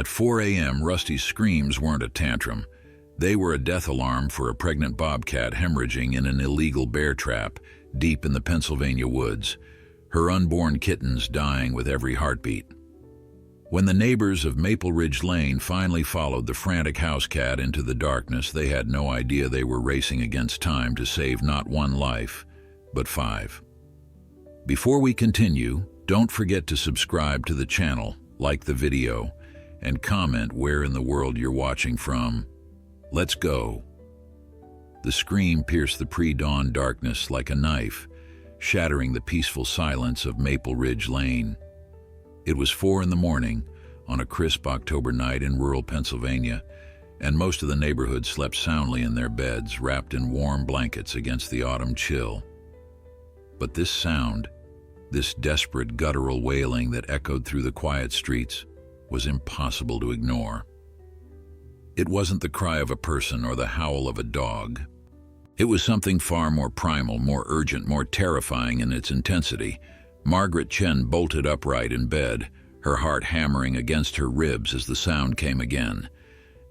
At 4 a.m., Rusty's screams weren't a tantrum. They were a death alarm for a pregnant bobcat hemorrhaging in an illegal bear trap deep in the Pennsylvania woods, her unborn kittens dying with every heartbeat. When the neighbors of Maple Ridge Lane finally followed the frantic house cat into the darkness, they had no idea they were racing against time to save not one life, but 5. Before we continue, don't forget to subscribe to the channel, like the video, and comment where in the world you're watching from. Let's go. The scream pierced the pre-dawn darkness like a knife, shattering the peaceful silence of Maple Ridge Lane. It was 4 in the morning on a crisp October night in rural Pennsylvania, and most of the neighborhood slept soundly in their beds, wrapped in warm blankets against the autumn chill. But this sound, this desperate guttural wailing that echoed through the quiet streets, was impossible to ignore. It wasn't the cry of a person or the howl of a dog. It was something far more primal, more urgent, more terrifying in its intensity. Margaret Chen bolted upright in bed, her heart hammering against her ribs as the sound came again.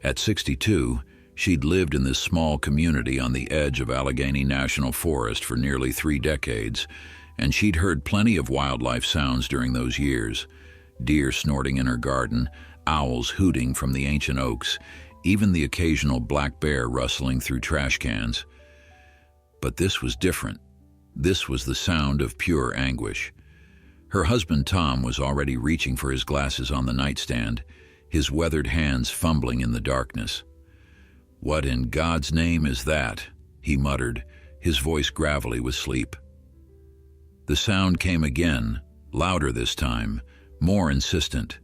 At 62, she'd lived in this small community on the edge of Allegheny National Forest for nearly 3 decades, and she'd heard plenty of wildlife sounds during those years. Deer snorting in her garden, owls hooting from the ancient oaks, even the occasional black bear rustling through trash cans. But this was different. This was the sound of pure anguish. Her husband Tom was already reaching for his glasses on the nightstand, his weathered hands fumbling in the darkness. "What in God's name is that?" he muttered, his voice gravelly with sleep. The sound came again, louder this time, more insistent.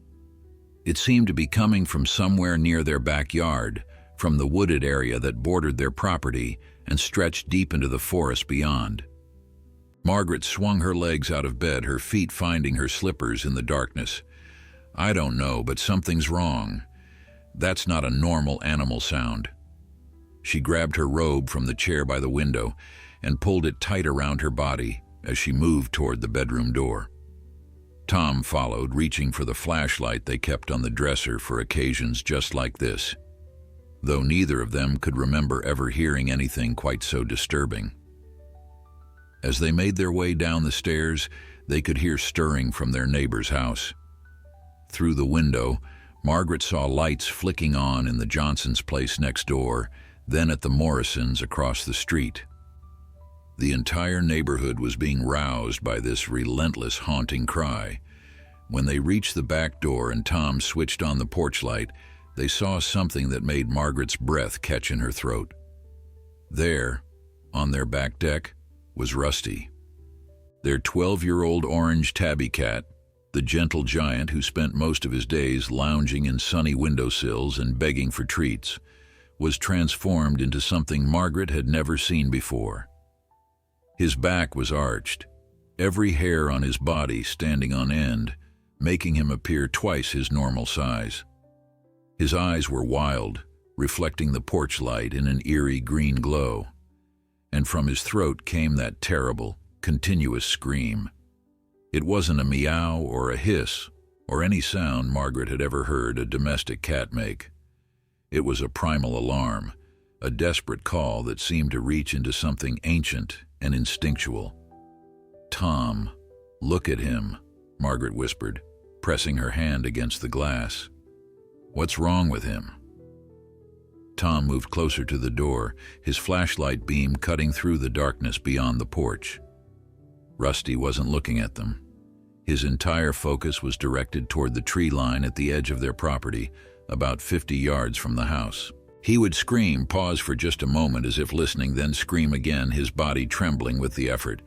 It seemed to be coming from somewhere near their backyard, from the wooded area that bordered their property and stretched deep into the forest beyond. Margaret swung her legs out of bed, her feet finding her slippers in the darkness. "I don't know, but something's wrong. That's not a normal animal sound." She grabbed her robe from the chair by the window and pulled it tight around her body as she moved toward the bedroom door. Tom followed, reaching for the flashlight they kept on the dresser for occasions just like this, though neither of them could remember ever hearing anything quite so disturbing. As they made their way down the stairs, they could hear stirring from their neighbor's house. Through the window, Margaret saw lights flicking on in the Johnsons' place next door, then at the Morrisons' across the street. The entire neighborhood was being roused by this relentless, haunting cry. When they reached the back door and Tom switched on the porch light, they saw something that made Margaret's breath catch in her throat. There, on their back deck, was Rusty. Their 12-year-old orange tabby cat, the gentle giant who spent most of his days lounging in sunny windowsills and begging for treats, was transformed into something Margaret had never seen before. His back was arched, every hair on his body standing on end, making him appear twice his normal size. His eyes were wild, reflecting the porch light in an eerie green glow, and from his throat came that terrible, continuous scream. It wasn't a meow or a hiss or any sound Margaret had ever heard a domestic cat make. It was a primal alarm, a desperate call that seemed to reach into something ancient and instinctual. "Tom, look at him," Margaret whispered, pressing her hand against the glass. "What's wrong with him?" Tom moved closer to the door, his flashlight beam cutting through the darkness beyond the porch. Rusty wasn't looking at them. His entire focus was directed toward the tree line at the edge of their property, about 50 yards from the house. He would scream, pause for just a moment as if listening, then scream again, his body trembling with the effort.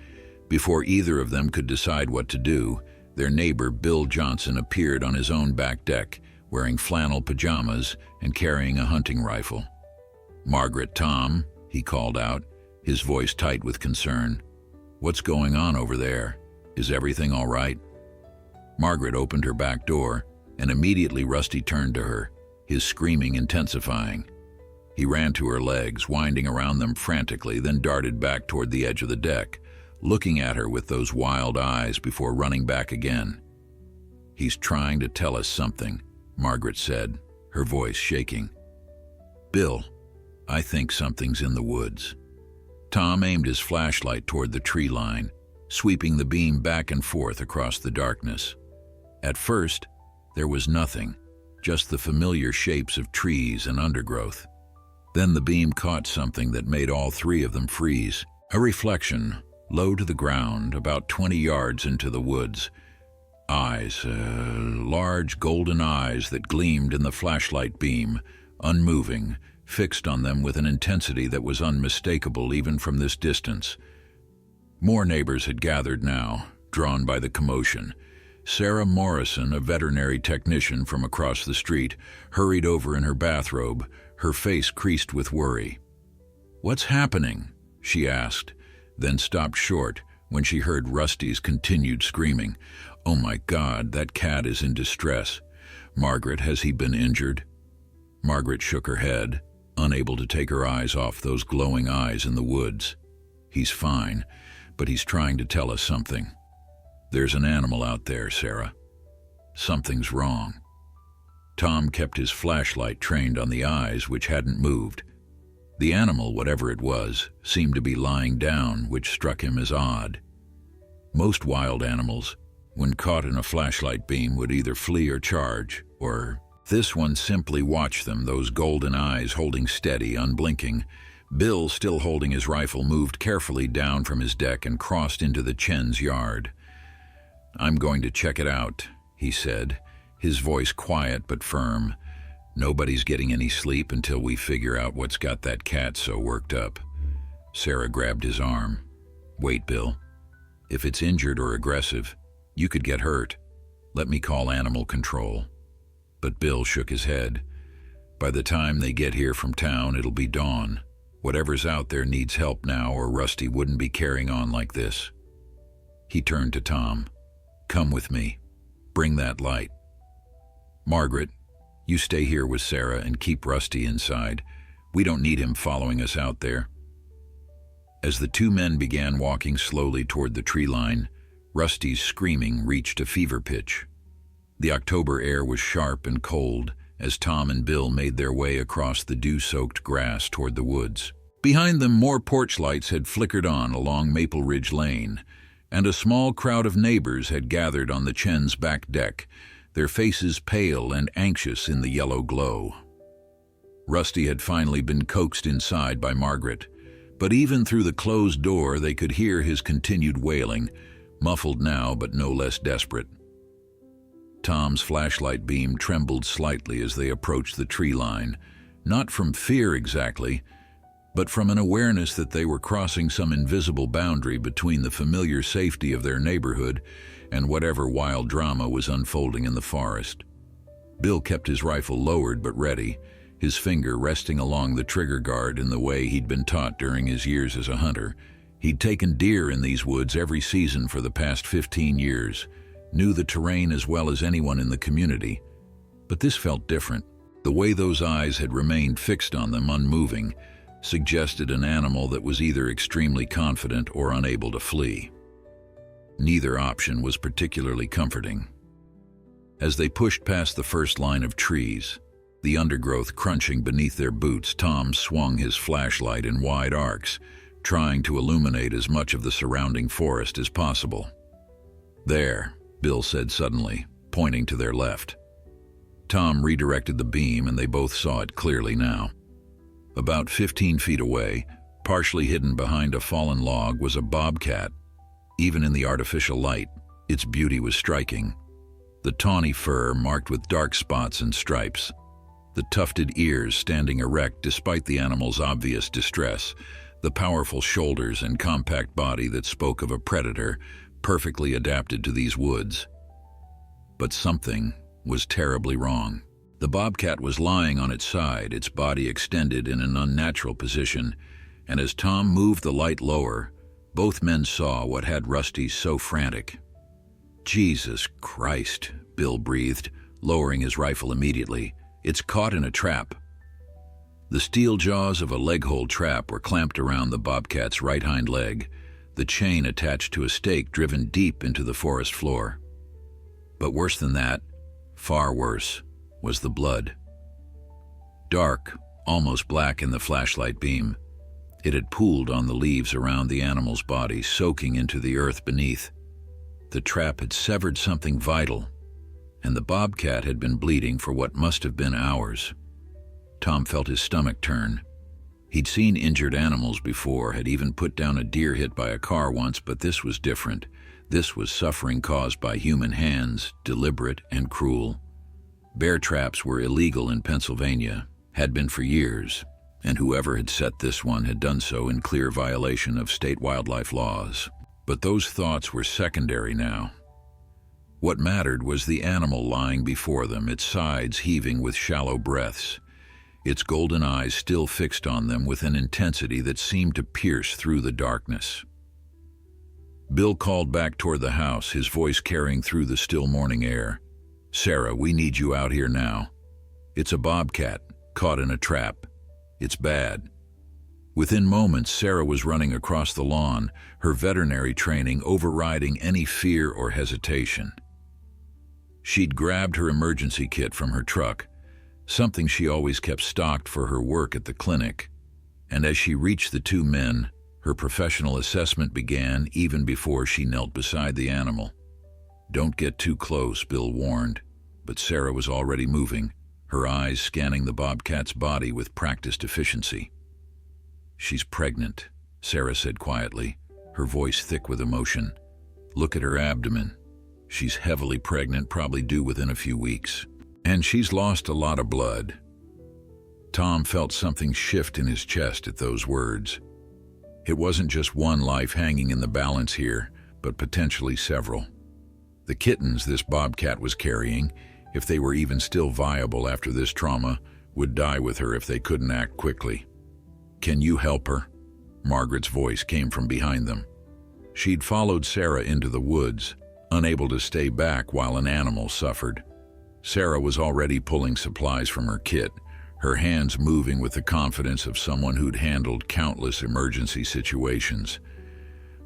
Before either of them could decide what to do, their neighbor, Bill Johnson, appeared on his own back deck, wearing flannel pajamas and carrying a hunting rifle. "Margaret, Tom," he called out, his voice tight with concern. "What's going on over there? Is everything all right?" Margaret opened her back door, and immediately Rusty turned to her, his screaming intensifying. He ran to her legs, winding around them frantically, then darted back toward the edge of the deck, looking at her with those wild eyes before running back again. "He's trying to tell us something," Margaret said, her voice shaking. "Bill, I think something's in the woods." Tom aimed his flashlight toward the tree line, sweeping the beam back and forth across the darkness. At first, there was nothing, just the familiar shapes of trees and undergrowth. Then the beam caught something that made all three of them freeze. A reflection, low to the ground, about 20 yards into the woods. Eyes, large golden eyes that gleamed in the flashlight beam, unmoving, fixed on them with an intensity that was unmistakable even from this distance. More neighbors had gathered now, drawn by the commotion. Sarah Morrison, a veterinary technician from across the street, hurried over in her bathrobe, her face creased with worry. "What's happening?" she asked, then stopped short when she heard Rusty's continued screaming. "Oh my God, that cat is in distress. Margaret, has he been injured?" Margaret shook her head, unable to take her eyes off those glowing eyes in the woods. "He's fine, but he's trying to tell us something. There's an animal out there, Sarah. Something's wrong." Tom kept his flashlight trained on the eyes, which hadn't moved. The animal, whatever it was, seemed to be lying down, which struck him as odd. Most wild animals, when caught in a flashlight beam, would either flee or charge, or this one simply watched them, those golden eyes holding steady, unblinking. Bill, still holding his rifle, moved carefully down from his deck and crossed into the Chen's yard. "I'm going to check it out," he said, his voice quiet but firm. "Nobody's getting any sleep until we figure out what's got that cat so worked up." Sarah grabbed his arm. "Wait, Bill. If it's injured or aggressive, you could get hurt. Let me call animal control." But Bill shook his head. "By the time they get here from town, it'll be dawn. Whatever's out there needs help now, or Rusty wouldn't be carrying on like this." He turned to Tom. "Come with me. Bring that light. Margaret, you stay here with Sarah and keep Rusty inside. We don't need him following us out there." As the two men began walking slowly toward the tree line, Rusty's screaming reached a fever pitch. The October air was sharp and cold as Tom and Bill made their way across the dew-soaked grass toward the woods. Behind them, more porch lights had flickered on along Maple Ridge Lane, and a small crowd of neighbors had gathered on the Chen's back deck, their faces pale and anxious in the yellow glow. Rusty had finally been coaxed inside by Margaret, but even through the closed door they could hear his continued wailing, muffled now but no less desperate. Tom's flashlight beam trembled slightly as they approached the tree line, not from fear exactly, but from an awareness that they were crossing some invisible boundary between the familiar safety of their neighborhood and whatever wild drama was unfolding in the forest. Bill kept his rifle lowered but ready, his finger resting along the trigger guard in the way he'd been taught during his years as a hunter. He'd taken deer in these woods every season for the past 15 years, knew the terrain as well as anyone in the community. But this felt different. The way those eyes had remained fixed on them, unmoving, suggested an animal that was either extremely confident or unable to flee. Neither option was particularly comforting. As they pushed past the first line of trees, the undergrowth crunching beneath their boots, Tom swung his flashlight in wide arcs, trying to illuminate as much of the surrounding forest as possible. "There," Bill said suddenly, pointing to their left. Tom redirected the beam and they both saw it clearly now. About 15 feet away, partially hidden behind a fallen log, was a bobcat. Even in the artificial light, its beauty was striking. The tawny fur marked with dark spots and stripes, the tufted ears standing erect despite the animal's obvious distress, the powerful shoulders and compact body that spoke of a predator perfectly adapted to these woods. But something was terribly wrong. The bobcat was lying on its side, its body extended in an unnatural position, and as Tom moved the light lower, both men saw what had Rusty so frantic. "Jesus Christ," Bill breathed, lowering his rifle immediately. "It's caught in a trap." The steel jaws of a leg-hold trap were clamped around the bobcat's right hind leg, the chain attached to a stake driven deep into the forest floor. But worse than that, far worse, was the blood. Dark, almost black in the flashlight beam, it had pooled on the leaves around the animal's body, soaking into the earth beneath. The trap had severed something vital, and the bobcat had been bleeding for what must have been hours. Tom felt his stomach turn. He'd seen injured animals before, had even put down a deer hit by a car once, but this was different. This was suffering caused by human hands, deliberate and cruel. Bear traps were illegal in Pennsylvania, had been for years, and whoever had set this one had done so in clear violation of state wildlife laws. But those thoughts were secondary now. What mattered was the animal lying before them, its sides heaving with shallow breaths, its golden eyes still fixed on them with an intensity that seemed to pierce through the darkness. Bill called back toward the house, his voice carrying through the still morning air. "Sarah, we need you out here now. It's a bobcat, caught in a trap. It's bad." Within moments, Sarah was running across the lawn, her veterinary training overriding any fear or hesitation. She'd grabbed her emergency kit from her truck, something she always kept stocked for her work at the clinic, and as she reached the two men, her professional assessment began even before she knelt beside the animal. "Don't get too close," Bill warned, but Sarah was already moving, her eyes scanning the bobcat's body with practiced efficiency. "She's pregnant," Sarah said quietly, her voice thick with emotion. "Look at her abdomen. She's heavily pregnant, probably due within a few weeks. And she's lost a lot of blood." Tom felt something shift in his chest at those words. It wasn't just one life hanging in the balance here, but potentially several. The kittens this bobcat was carrying, if they were even still viable after this trauma, would die with her if they couldn't act quickly. "Can you help her?" Margaret's voice came from behind them. She'd followed Sarah into the woods, unable to stay back while an animal suffered. Sarah was already pulling supplies from her kit, her hands moving with the confidence of someone who'd handled countless emergency situations.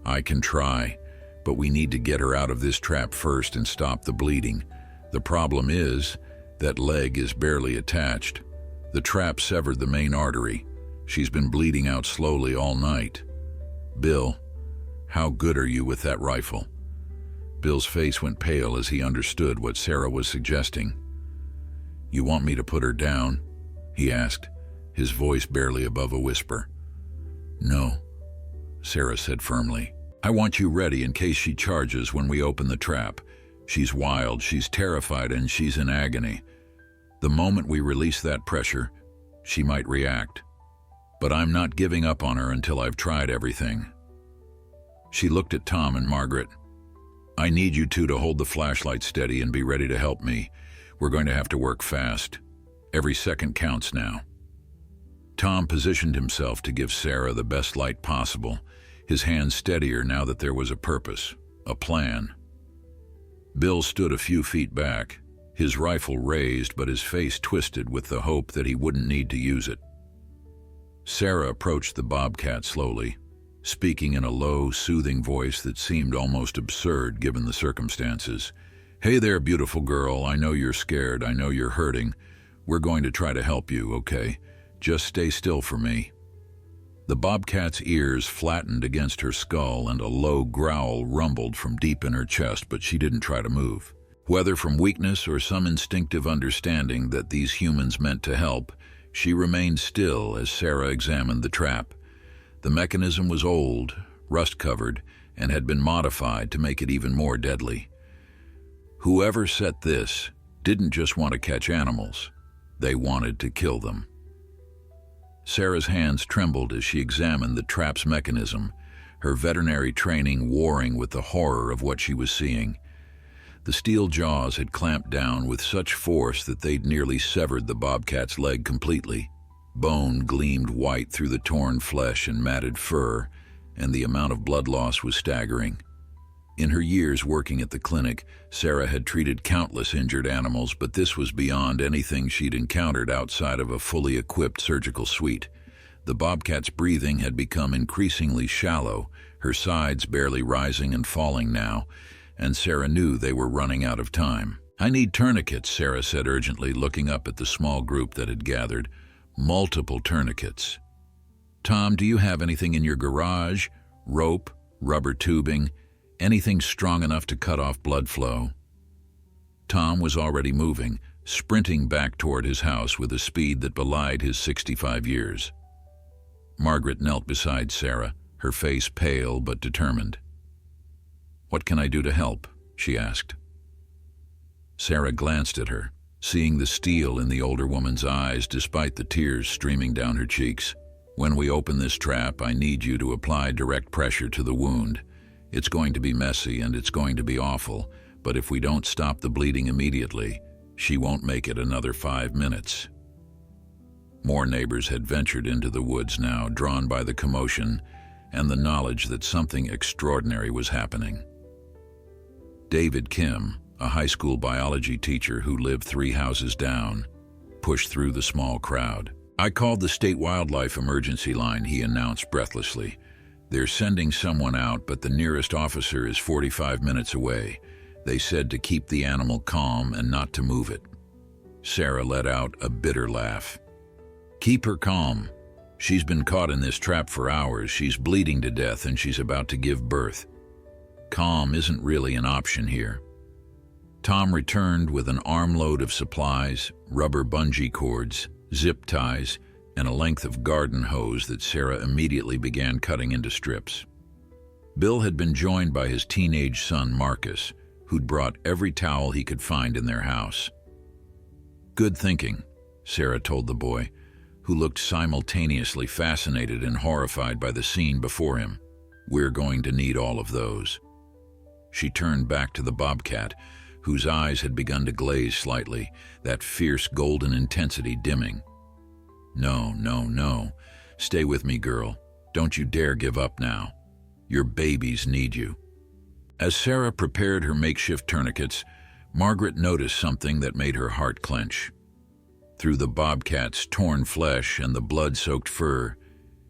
"I can try, but we need to get her out of this trap first and stop the bleeding. The problem is, that leg is barely attached. The trap severed the main artery. She's been bleeding out slowly all night. Bill, how good are you with that rifle?" Bill's face went pale as he understood what Sarah was suggesting. "You want me to put her down?" he asked, his voice barely above a whisper. "No," Sarah said firmly. "I want you ready in case she charges when we open the trap. She's wild, she's terrified, and she's in agony. The moment we release that pressure, she might react. But I'm not giving up on her until I've tried everything." She looked at Tom and Margaret. "I need you two to hold the flashlight steady and be ready to help me. We're going to have to work fast. Every second counts now." Tom positioned himself to give Sarah the best light possible, his hands steadier now that there was a purpose, a plan. Bill stood a few feet back, his rifle raised but his face twisted with the hope that he wouldn't need to use it. Sarah approached the bobcat slowly, speaking in a low, soothing voice that seemed almost absurd given the circumstances. "Hey there, beautiful girl. I know you're scared. I know you're hurting. We're going to try to help you, okay? Just stay still for me." The bobcat's ears flattened against her skull and a low growl rumbled from deep in her chest, but she didn't try to move. Whether from weakness or some instinctive understanding that these humans meant to help, she remained still as Sarah examined the trap. The mechanism was old, rust-covered, and had been modified to make it even more deadly. Whoever set this didn't just want to catch animals, they wanted to kill them. Sarah's hands trembled as she examined the trap's mechanism, her veterinary training warring with the horror of what she was seeing. The steel jaws had clamped down with such force that they'd nearly severed the bobcat's leg completely. Bone gleamed white through the torn flesh and matted fur, and the amount of blood loss was staggering. In her years working at the clinic, Sarah had treated countless injured animals, but this was beyond anything she'd encountered outside of a fully equipped surgical suite. The bobcat's breathing had become increasingly shallow, her sides barely rising and falling now, and Sarah knew they were running out of time. I need tourniquets, Sarah said urgently, looking up at the small group that had gathered. Multiple tourniquets. Tom, do you have anything in your garage? Rope, rubber tubing, anything strong enough to cut off blood flow? Tom was already moving, sprinting back toward his house with a speed that belied his 65 years. Margaret knelt beside Sarah, her face pale but determined. "What can I do to help?" she asked. Sarah glanced at her, seeing the steel in the older woman's eyes despite the tears streaming down her cheeks. "When we open this trap, I need you to apply direct pressure to the wound. It's going to be messy and it's going to be awful, but if we don't stop the bleeding immediately, she won't make it another 5 minutes." More neighbors had ventured into the woods now, drawn by the commotion and the knowledge that something extraordinary was happening. David Kim, a high school biology teacher who lived 3 houses down, pushed through the small crowd. "I called the state wildlife emergency line," he announced breathlessly. "They're sending someone out, but the nearest officer is 45 minutes away. They said to keep the animal calm and not to move it." Sarah let out a bitter laugh. "Keep her calm. She's been caught in this trap for hours. She's bleeding to death and she's about to give birth. Calm isn't really an option here." Tom returned with an armload of supplies, rubber bungee cords, zip ties, and a length of garden hose that Sarah immediately began cutting into strips. Bill had been joined by his teenage son Marcus, who'd brought every towel he could find in their house. "Good thinking," Sarah told the boy, who looked simultaneously fascinated and horrified by the scene before him. "We're going to need all of those." She turned back to the bobcat, whose eyes had begun to glaze slightly, that fierce golden intensity dimming. "No, no, no. Stay with me, girl. Don't you dare give up now. Your babies need you." As Sarah prepared her makeshift tourniquets, Margaret noticed something that made her heart clench. Through the bobcat's torn flesh and the blood-soaked fur,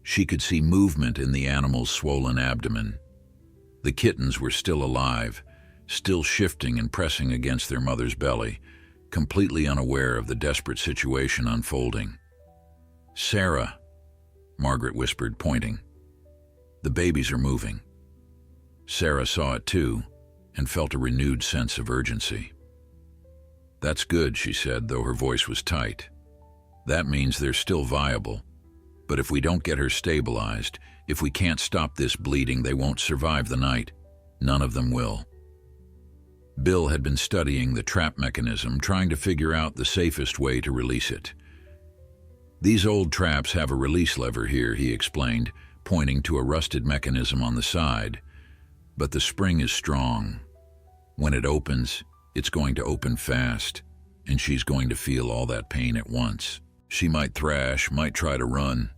she could see movement in the animal's swollen abdomen. The kittens were still alive, still shifting and pressing against their mother's belly, completely unaware of the desperate situation unfolding. "Sarah," Margaret whispered, pointing. "The babies are moving." Sarah saw it too, and felt a renewed sense of urgency. "That's good," she said, though her voice was tight. "That means they're still viable. But if we don't get her stabilized, if we can't stop this bleeding, they won't survive the night. None of them will." Bill had been studying the trap mechanism, trying to figure out the safest way to release it. "These old traps have a release lever here," he explained, pointing to a rusted mechanism on the side. "But the spring is strong. When it opens, it's going to open fast, and she's going to feel all that pain at once. She might thrash, might try to run."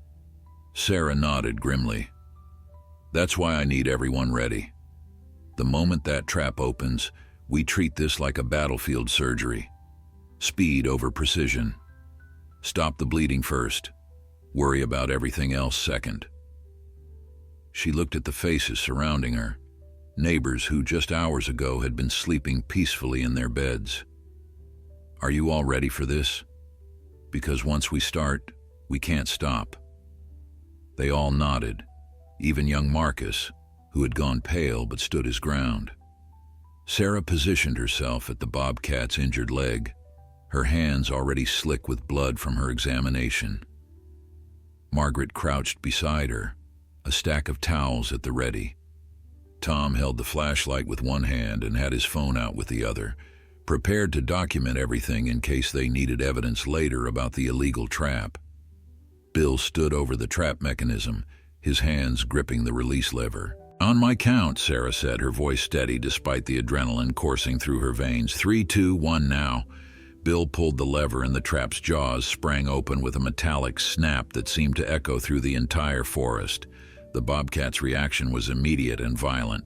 Sarah nodded grimly. "That's why I need everyone ready. The moment that trap opens, we treat this like a battlefield surgery. Speed over precision. Stop the bleeding first. Worry about everything else second." She looked at the faces surrounding her, neighbors who just hours ago had been sleeping peacefully in their beds. "Are you all ready for this? Because once we start, we can't stop." They all nodded, even young Marcus, who had gone pale but stood his ground. Sarah positioned herself at the bobcat's injured leg, her hands already slick with blood from her examination. Margaret crouched beside her, a stack of towels at the ready. Tom held the flashlight with one hand and had his phone out with the other, prepared to document everything in case they needed evidence later about the illegal trap. Bill stood over the trap mechanism, his hands gripping the release lever. "On my count," Sarah said, her voice steady despite the adrenaline coursing through her veins. 3, 2, 1 now." Bill pulled the lever and the trap's jaws sprang open with a metallic snap that seemed to echo through the entire forest. The bobcat's reaction was immediate and violent.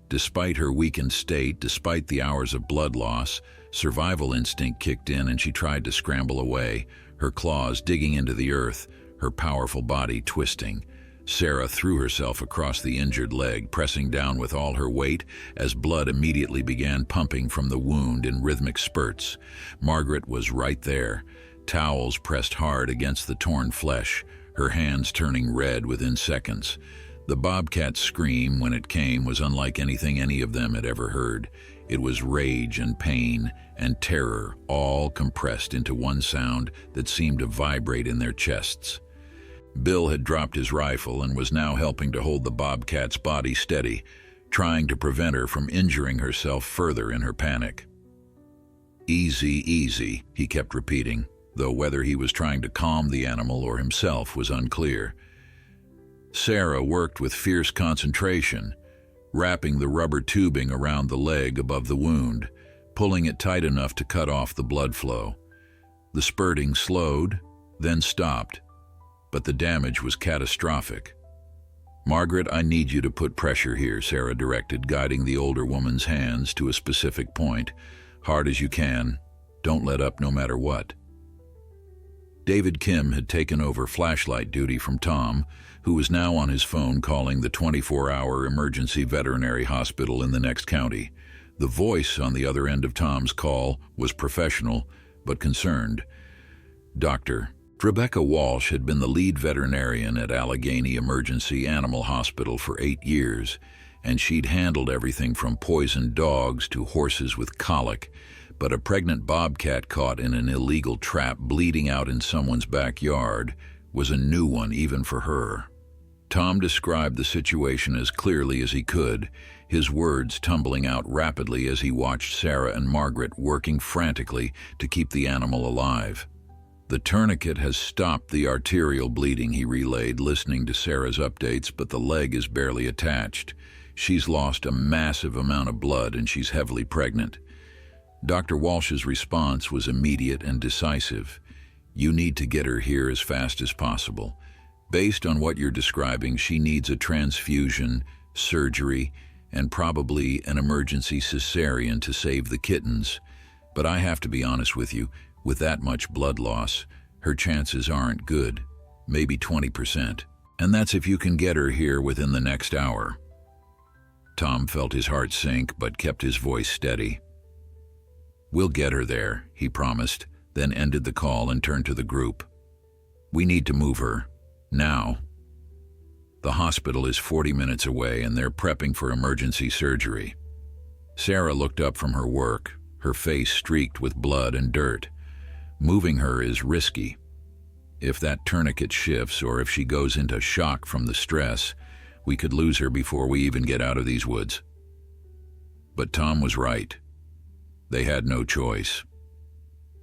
Despite her weakened state, despite the hours of blood loss, survival instinct kicked in and she tried to scramble away, her claws digging into the earth, her powerful body twisting. Sarah threw herself across the injured leg, pressing down with all her weight as blood immediately began pumping from the wound in rhythmic spurts. Margaret was right there, towels pressed hard against the torn flesh, her hands turning red within seconds. The bobcat's scream, when it came, was unlike anything any of them had ever heard. It was rage and pain and terror, all compressed into one sound that seemed to vibrate in their chests. Bill had dropped his rifle and was now helping to hold the bobcat's body steady, trying to prevent her from injuring herself further in her panic. "Easy, easy," he kept repeating, though whether he was trying to calm the animal or himself was unclear. Sarah worked with fierce concentration, wrapping the rubber tubing around the leg above the wound, pulling it tight enough to cut off the blood flow. The spurting slowed, then stopped, but the damage was catastrophic. "Margaret, I need you to put pressure here," Sarah directed, guiding the older woman's hands to a specific point. "Hard as you can. Don't let up no matter what." David Kim had taken over flashlight duty from Tom, who was now on his phone calling the 24-hour emergency veterinary hospital in the next county. The voice on the other end of Tom's call was professional, but concerned. Dr. Rebecca Walsh had been the lead veterinarian at Allegheny Emergency Animal Hospital for 8 years, and she'd handled everything from poisoned dogs to horses with colic, but a pregnant bobcat caught in an illegal trap bleeding out in someone's backyard was a new one even for her. Tom described the situation as clearly as he could, his words tumbling out rapidly as he watched Sarah and Margaret working frantically to keep the animal alive. "The tourniquet has stopped the arterial bleeding," he relayed, listening to Sarah's updates, "but the leg is barely attached. She's lost a massive amount of blood and she's heavily pregnant." Dr. Walsh's response was immediate and decisive. "You need to get her here as fast as possible. Based on what you're describing, she needs a transfusion, surgery, and probably an emergency cesarean to save the kittens. But I have to be honest with you, with that much blood loss, her chances aren't good, maybe 20%. And that's if you can get her here within the next hour." Tom felt his heart sink, but kept his voice steady. "We'll get her there," he promised, then ended the call and turned to the group. "We need to move her. Now." The hospital is 40 minutes away and they're prepping for emergency surgery. Sarah looked up from her work, her face streaked with blood and dirt. Moving her is risky. If that tourniquet shifts or if she goes into shock from the stress, we could lose her before we even get out of these woods. But Tom was right. They had no choice.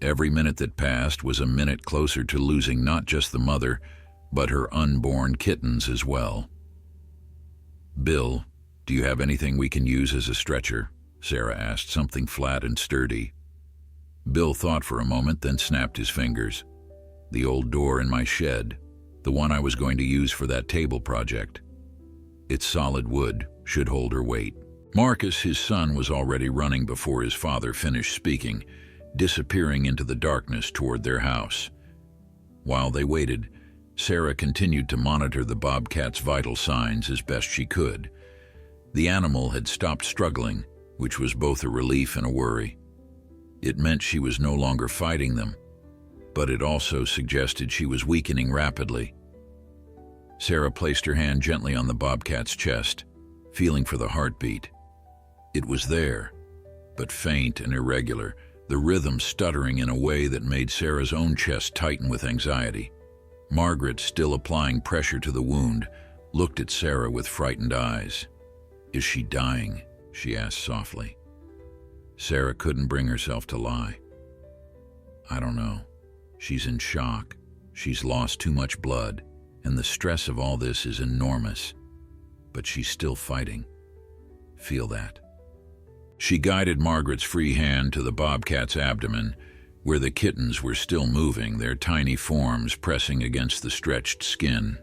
Every minute that passed was a minute closer to losing not just the mother, but her unborn kittens as well. "Bill, do you have anything we can use as a stretcher?" Sarah asked, something flat and sturdy. Bill thought for a moment, then snapped his fingers. "The old door in my shed, the one I was going to use for that table project. It's solid wood, should hold her weight." Marcus, his son, was already running before his father finished speaking, disappearing into the darkness toward their house. While they waited, Sarah continued to monitor the bobcat's vital signs as best she could. The animal had stopped struggling, which was both a relief and a worry. It meant she was no longer fighting them, but it also suggested she was weakening rapidly. Sarah placed her hand gently on the bobcat's chest, feeling for the heartbeat. It was there, but faint and irregular, the rhythm stuttering in a way that made Sarah's own chest tighten with anxiety. Margaret, still applying pressure to the wound, looked at Sarah with frightened eyes. "Is she dying?" she asked softly. Sarah couldn't bring herself to lie. "I don't know. She's in shock. She's lost too much blood, and the stress of all this is enormous. But she's still fighting. Feel that." She guided Margaret's free hand to the bobcat's abdomen, where the kittens were still moving, their tiny forms pressing against the stretched skin.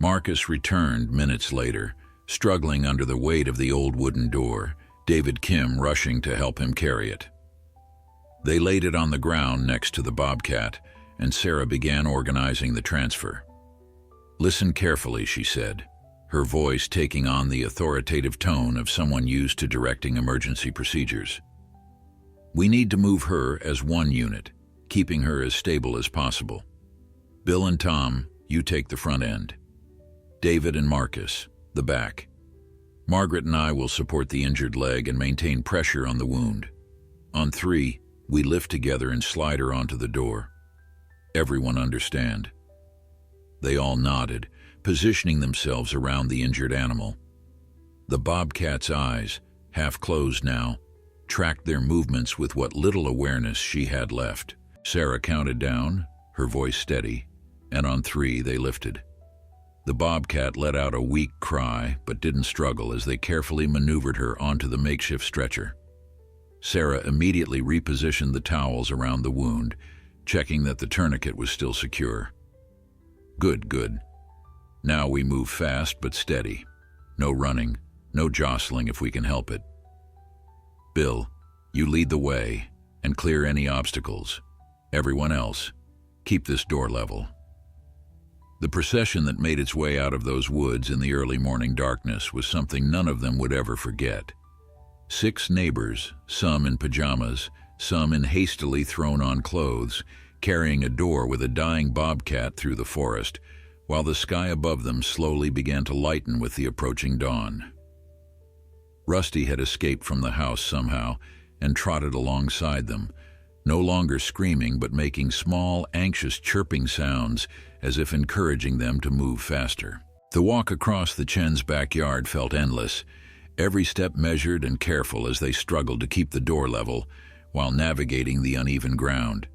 Marcus returned minutes later, struggling under the weight of the old wooden door, David Kim rushing to help him carry it. They laid it on the ground next to the bobcat, and Sarah began organizing the transfer. Listen carefully, she said, her voice taking on the authoritative tone of someone used to directing emergency procedures. We need to move her as one unit, keeping her as stable as possible. Bill and Tom, you take the front end. David and Marcus, the back. Margaret and I will support the injured leg and maintain pressure on the wound. On 3, we lift together and slide her onto the door. Everyone understand? They all nodded, positioning themselves around the injured animal. The bobcat's eyes, half closed now, tracked their movements with what little awareness she had left. Sarah counted down, her voice steady, and on 3 they lifted. The bobcat let out a weak cry but didn't struggle as they carefully maneuvered her onto the makeshift stretcher. Sarah immediately repositioned the towels around the wound, checking that the tourniquet was still secure. Good, good. Now we move fast but steady. No running, no jostling if we can help it. Bill, you lead the way and clear any obstacles. Everyone else, keep this door level. The procession that made its way out of those woods in the early morning darkness was something none of them would ever forget. 6 neighbors, some in pajamas, some in hastily thrown-on clothes, carrying a door with a dying bobcat through the forest, while the sky above them slowly began to lighten with the approaching dawn. Rusty had escaped from the house somehow and trotted alongside them, no longer screaming but making small, anxious chirping sounds as if encouraging them to move faster. The walk across the Chen's backyard felt endless, every step measured and careful as they struggled to keep the door level while navigating the uneven ground.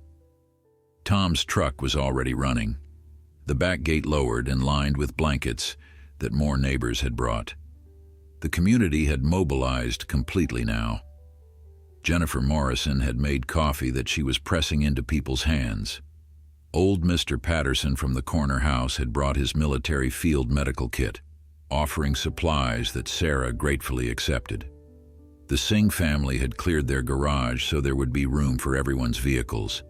Tom's truck was already running, the back gate lowered and lined with blankets that more neighbors had brought. The community had mobilized completely now. Jennifer Morrison had made coffee that she was pressing into people's hands. Old Mr. Patterson from the corner house had brought his military field medical kit, offering supplies that Sarah gratefully accepted. The Singh family had cleared their garage so there would be room for everyone's vehicles,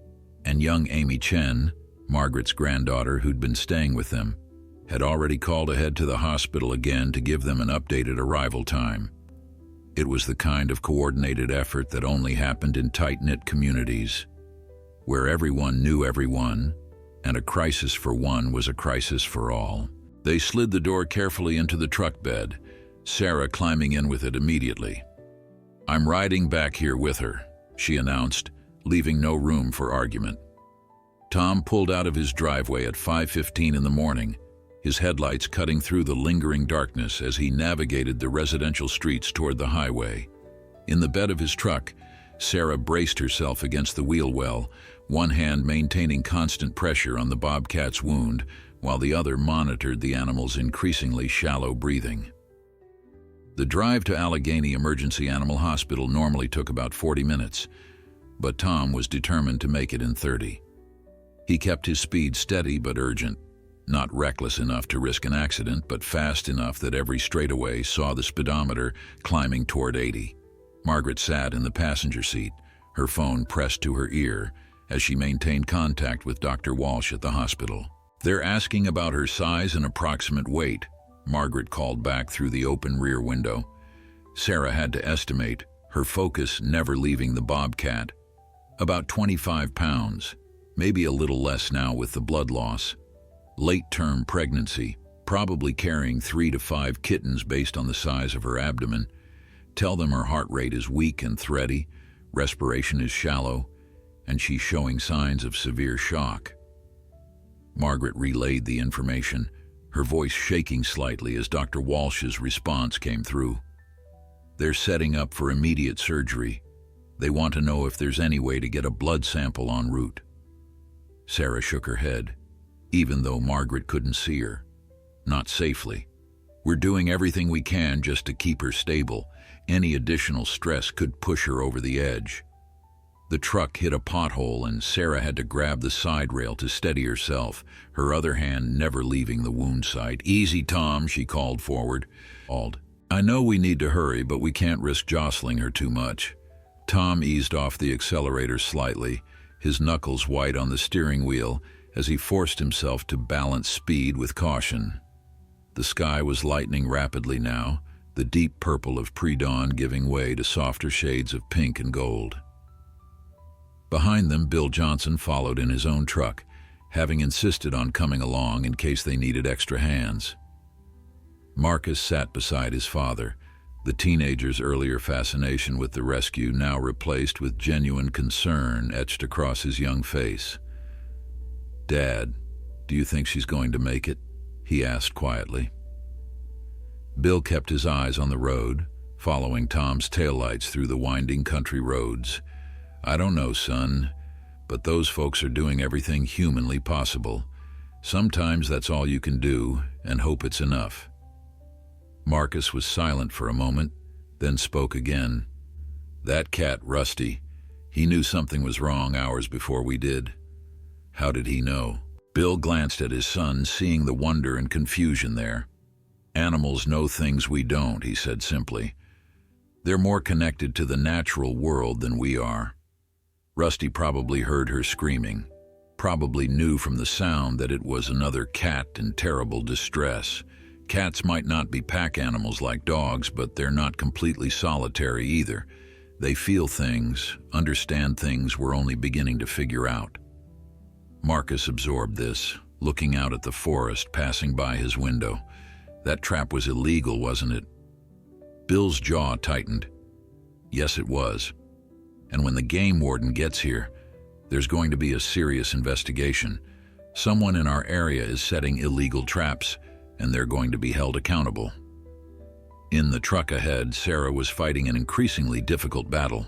and young Amy Chen, Margaret's granddaughter who'd been staying with them, had already called ahead to the hospital again to give them an updated arrival time. It was the kind of coordinated effort that only happened in tight-knit communities, where everyone knew everyone, and a crisis for one was a crisis for all. They slid the door carefully into the truck bed, Sarah climbing in with it immediately. "I'm riding back here with her," she announced, leaving no room for argument. Tom pulled out of his driveway at 5:15 in the morning, his headlights cutting through the lingering darkness as he navigated the residential streets toward the highway. In the bed of his truck, Sarah braced herself against the wheel well, one hand maintaining constant pressure on the bobcat's wound, while the other monitored the animal's increasingly shallow breathing. The drive to Allegheny Emergency Animal Hospital normally took about 40 minutes, but Tom was determined to make it in 30. He kept his speed steady but urgent, not reckless enough to risk an accident, but fast enough that every straightaway saw the speedometer climbing toward 80. Margaret sat in the passenger seat, her phone pressed to her ear, as she maintained contact with Dr. Walsh at the hospital. "They're asking about her size and approximate weight," Margaret called back through the open rear window. Sarah had to estimate, her focus never leaving the bobcat. About 25 pounds, maybe a little less now with the blood loss. Late-term pregnancy, probably carrying 3 to 5 kittens based on the size of her abdomen. Tell them her heart rate is weak and thready, respiration is shallow, and she's showing signs of severe shock. Margaret relayed the information, her voice shaking slightly as Dr. Walsh's response came through. "They're setting up for immediate surgery. They want to know if there's any way to get a blood sample en route." Sarah shook her head, even though Margaret couldn't see her. "Not safely. We're doing everything we can just to keep her stable. Any additional stress could push her over the edge." The truck hit a pothole and Sarah had to grab the side rail to steady herself, her other hand never leaving the wound site. "Easy, Tom," she called forward. "I know we need to hurry, but we can't risk jostling her too much." Tom eased off the accelerator slightly, his knuckles white on the steering wheel, as he forced himself to balance speed with caution. The sky was lightening rapidly now, the deep purple of pre-dawn giving way to softer shades of pink and gold. Behind them, Bill Johnson followed in his own truck, having insisted on coming along in case they needed extra hands. Marcus sat beside his father, the teenager's earlier fascination with the rescue now replaced with genuine concern etched across his young face. "Dad, do you think she's going to make it?" he asked quietly. Bill kept his eyes on the road, following Tom's taillights through the winding country roads. "I don't know, son, but those folks are doing everything humanly possible. Sometimes that's all you can do, and hope it's enough." Marcus was silent for a moment, then spoke again. "That cat, Rusty, he knew something was wrong hours before we did." "How did he know?" Bill glanced at his son, seeing the wonder and confusion there. "Animals know things we don't," he said simply. "They're more connected to the natural world than we are. Rusty probably heard her screaming, probably knew from the sound that it was another cat in terrible distress. Cats might not be pack animals like dogs, but they're not completely solitary either. They feel things, understand things we're only beginning to figure out." Marcus absorbed this, looking out at the forest passing by his window. That trap was illegal, wasn't it? Bill's jaw tightened. Yes, it was. And when the game warden gets here, there's going to be a serious investigation. Someone in our area is setting illegal traps, and they're going to be held accountable. In the truck ahead, Sarah was fighting an increasingly difficult battle.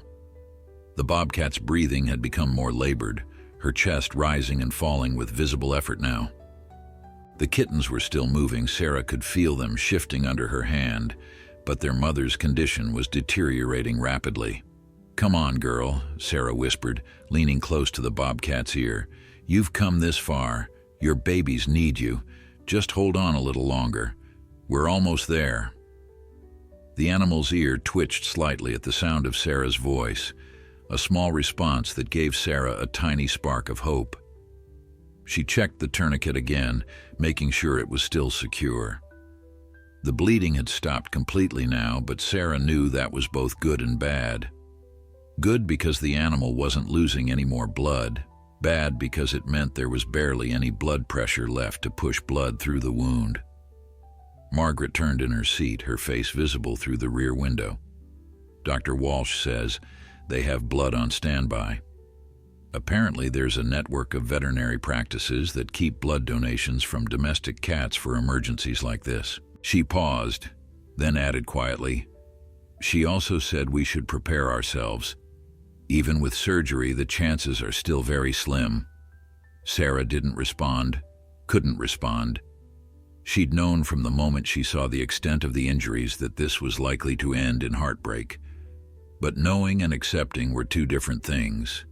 The bobcat's breathing had become more labored, her chest rising and falling with visible effort now. The kittens were still moving. Sarah could feel them shifting under her hand, but their mother's condition was deteriorating rapidly. "Come on, girl," Sarah whispered, leaning close to the bobcat's ear. "You've come this far. Your babies need you. Just hold on a little longer. We're almost there." The animal's ear twitched slightly at the sound of Sarah's voice, a small response that gave Sarah a tiny spark of hope. She checked the tourniquet again, making sure it was still secure. The bleeding had stopped completely now, but Sarah knew that was both good and bad. Good because the animal wasn't losing any more blood. Bad because it meant there was barely any blood pressure left to push blood through the wound. Margaret turned in her seat, her face visible through the rear window. "Dr. Walsh says they have blood on standby. Apparently there's a network of veterinary practices that keep blood donations from domestic cats for emergencies like this." She paused, then added quietly, "She also said we should prepare ourselves. Even with surgery, the chances are still very slim." Sarah didn't respond, couldn't respond. She'd known from the moment she saw the extent of the injuries that this was likely to end in heartbreak. But knowing and accepting were two different things,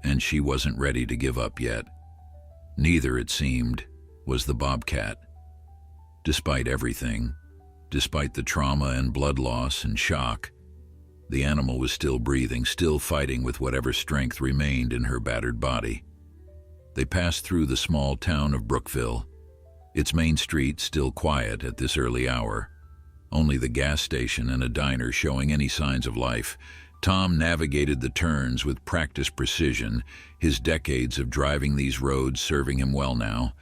and she wasn't ready to give up yet. Neither, it seemed, was the bobcat. Despite everything, despite the trauma and blood loss and shock, the animal was still breathing, still fighting with whatever strength remained in her battered body. They passed through the small town of Brookville, its main street still quiet at this early hour, only the gas station and a diner showing any signs of life. Tom navigated the turns with practiced precision, his decades of driving these roads serving him well now.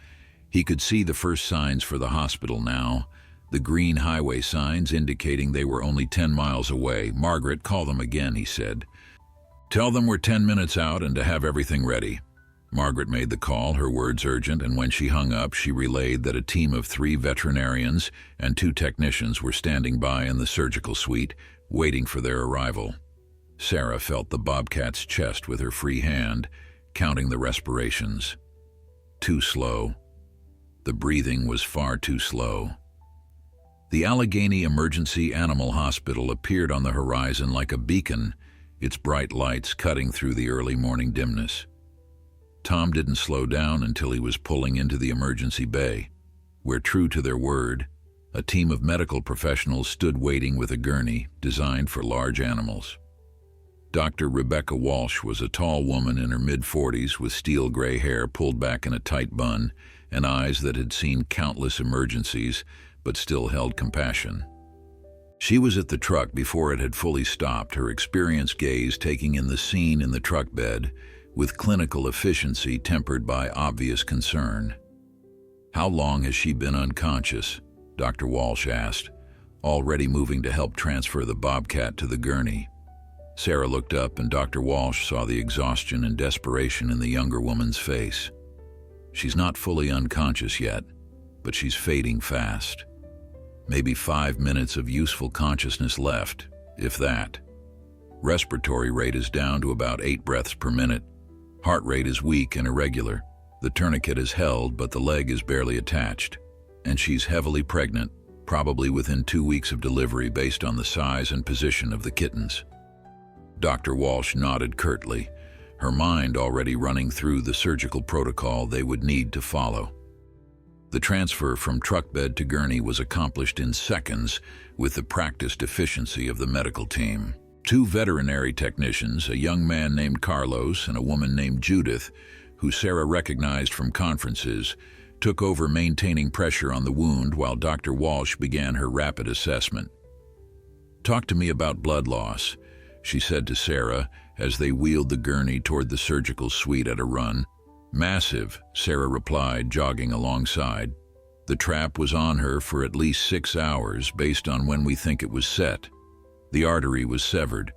He could see the first signs for the hospital now, the green highway signs indicating they were only 10 miles away. "Margaret, call them again," he said. "Tell them we're 10 minutes out and to have everything ready." Margaret made the call, her words urgent, and when she hung up, she relayed that a team of 3 veterinarians and 2 technicians were standing by in the surgical suite, waiting for their arrival. Sarah felt the bobcat's chest with her free hand, counting the respirations. Too slow. The breathing was far too slow. The Allegheny Emergency Animal Hospital appeared on the horizon like a beacon, its bright lights cutting through the early morning dimness. Tom didn't slow down until he was pulling into the emergency bay, where, true to their word, a team of medical professionals stood waiting with a gurney designed for large animals. Dr. Rebecca Walsh was a tall woman in her mid-40s with steel gray hair pulled back in a tight bun and eyes that had seen countless emergencies but still held compassion. She was at the truck before it had fully stopped, her experienced gaze taking in the scene in the truck bed with clinical efficiency tempered by obvious concern. "How long has she been unconscious?" Dr. Walsh asked, already moving to help transfer the Bobcat to the gurney. Sarah looked up and Dr. Walsh saw the exhaustion and desperation in the younger woman's face. "She's not fully unconscious yet, but she's fading fast. Maybe 5 minutes of useful consciousness left, if that. Respiratory rate is down to about 8 breaths per minute. Heart rate is weak and irregular. The tourniquet is held, but the leg is barely attached. And she's heavily pregnant, probably within 2 weeks of delivery based on the size and position of the kittens." Dr. Walsh nodded curtly, her mind already running through the surgical protocol they would need to follow. The transfer from truck bed to gurney was accomplished in seconds with the practiced efficiency of the medical team. 2 veterinary technicians, a young man named Carlos and a woman named Judith, who Sarah recognized from conferences, took over maintaining pressure on the wound while Dr. Walsh began her rapid assessment. "Talk to me about blood loss," she said to Sarah as they wheeled the gurney toward the surgical suite at a run. "Massive," Sarah replied, jogging alongside. "The trap was on her for at least 6 hours based on when we think it was set. The artery was severed.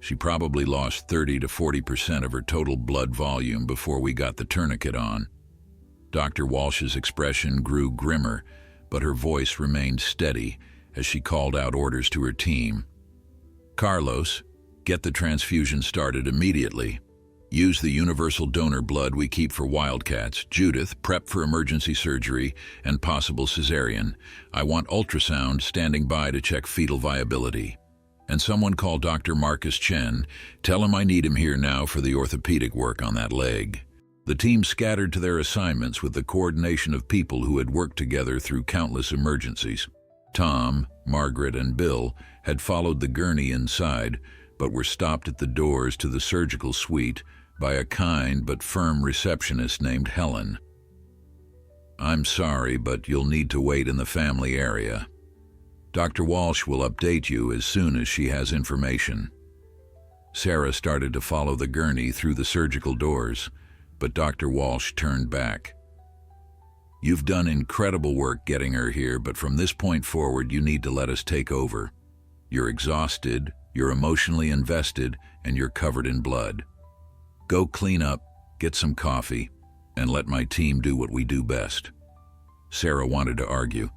She probably lost 30 to 40% of her total blood volume before we got the tourniquet on." Dr. Walsh's expression grew grimmer, but her voice remained steady as she called out orders to her team. "Carlos, get the transfusion started immediately. Use the universal donor blood we keep for wildcats. Judith, prep for emergency surgery and possible cesarean. I want ultrasound standing by to check fetal viability. And someone call Dr. Marcus Chen. Tell him I need him here now for the orthopedic work on that leg." The team scattered to their assignments with the coordination of people who had worked together through countless emergencies. Tom, Margaret, and Bill had followed the gurney inside, but were stopped at the doors to the surgical suite by a kind but firm receptionist named Helen. "I'm sorry, but you'll need to wait in the family area. Dr. Walsh will update you as soon as she has information." Sarah started to follow the gurney through the surgical doors, but Dr. Walsh turned back. "You've done incredible work getting her here, but from this point forward you need to let us take over. You're exhausted, you're emotionally invested, and you're covered in blood. Go clean up, get some coffee, and let my team do what we do best." Sarah wanted to argue,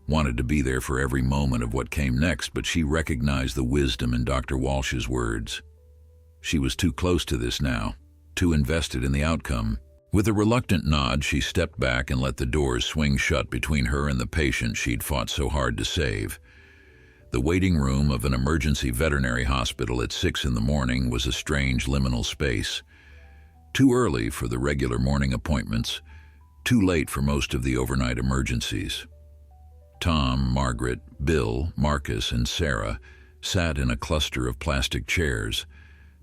wanted to be there for every moment of what came next, but she recognized the wisdom in Dr. Walsh's words. She was too close to this now, too invested in the outcome. With a reluctant nod, she stepped back and let the doors swing shut between her and the patient she'd fought so hard to save. The waiting room of an emergency veterinary hospital at 6 in the morning was a strange liminal space. Too early for the regular morning appointments, too late for most of the overnight emergencies. Tom, Margaret, Bill, Marcus, and Sarah sat in a cluster of plastic chairs,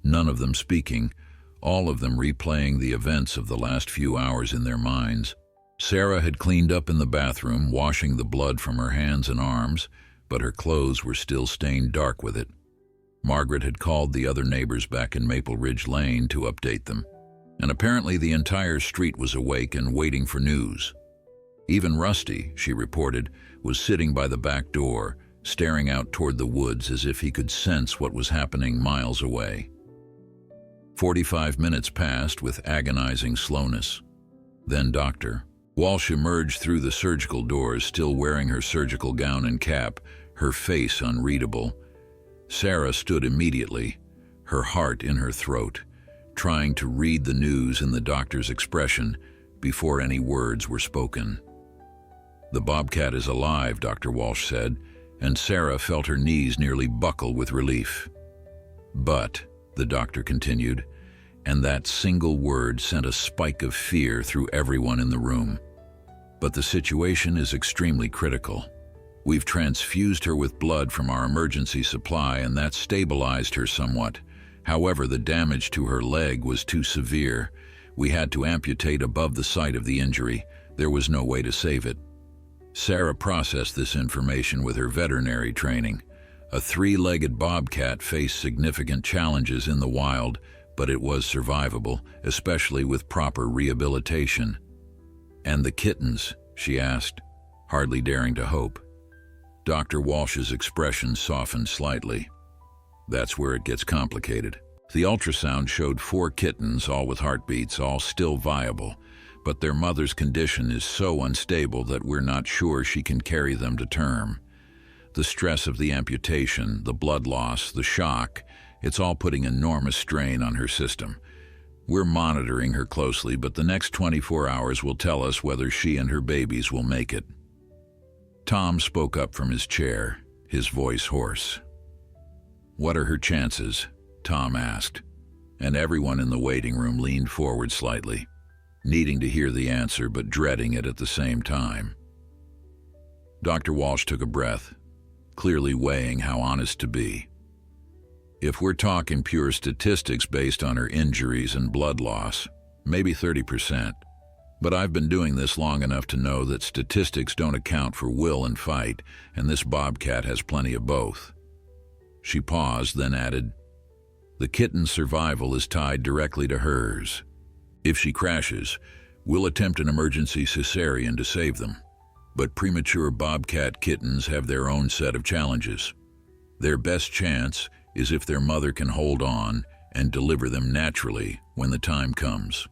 none of them speaking, all of them replaying the events of the last few hours in their minds. Sarah had cleaned up in the bathroom, washing the blood from her hands and arms, but her clothes were still stained dark with it. Margaret had called the other neighbors back in Maple Ridge Lane to update them, and apparently the entire street was awake and waiting for news. Even Rusty, she reported, was sitting by the back door, staring out toward the woods as if he could sense what was happening miles away. 45 minutes passed with agonizing slowness. Then Dr. Walsh emerged through the surgical doors, still wearing her surgical gown and cap, her face unreadable. Sarah stood immediately, her heart in her throat, trying to read the news in the doctor's expression before any words were spoken. "The Bobcat is alive," Dr. Walsh said, and Sarah felt her knees nearly buckle with relief. "But," the doctor continued, and that single word sent a spike of fear through everyone in the room. "But the situation is extremely critical. We've transfused her with blood from our emergency supply, and that stabilized her somewhat. However, the damage to her leg was too severe. We had to amputate above the site of the injury. There was no way to save it. Sarah processed this information with her veterinary training. A three-legged bobcat faced significant challenges in the wild, but it was survivable, especially with proper rehabilitation. "And the kittens?" she asked, hardly daring to hope. Dr. Walsh's expression softened slightly. "That's where it gets complicated. The ultrasound showed 4 kittens, all with heartbeats, all still viable, but their mother's condition is so unstable that we're not sure she can carry them to term. The stress of the amputation, the blood loss, the shock, it's all putting enormous strain on her system. We're monitoring her closely, but the next 24 hours will tell us whether she and her babies will make it." Tom spoke up from his chair, his voice hoarse. "What are her chances?" Tom asked, and everyone in the waiting room leaned forward slightly, needing to hear the answer but dreading it at the same time. Dr. Walsh took a breath, clearly weighing how honest to be. "If we're talking pure statistics based on her injuries and blood loss, maybe 30%. But I've been doing this long enough to know that statistics don't account for will and fight, and this bobcat has plenty of both." She paused, then added, "The kitten's survival is tied directly to hers. If she crashes, we'll attempt an emergency cesarean to save them. But premature bobcat kittens have their own set of challenges. Their best chance is if their mother can hold on and deliver them naturally when the time comes."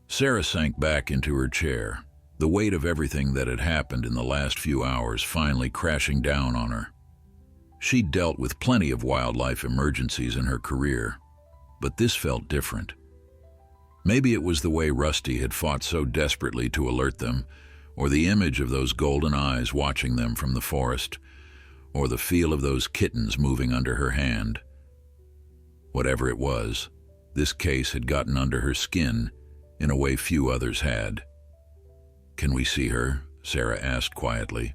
Sarah sank back into her chair, the weight of everything that had happened in the last few hours finally crashing down on her. She'd dealt with plenty of wildlife emergencies in her career, but this felt different. Maybe it was the way Rusty had fought so desperately to alert them, or the image of those golden eyes watching them from the forest, or the feel of those kittens moving under her hand. Whatever it was, this case had gotten under her skin in a way few others had. "Can we see her?" Sarah asked quietly.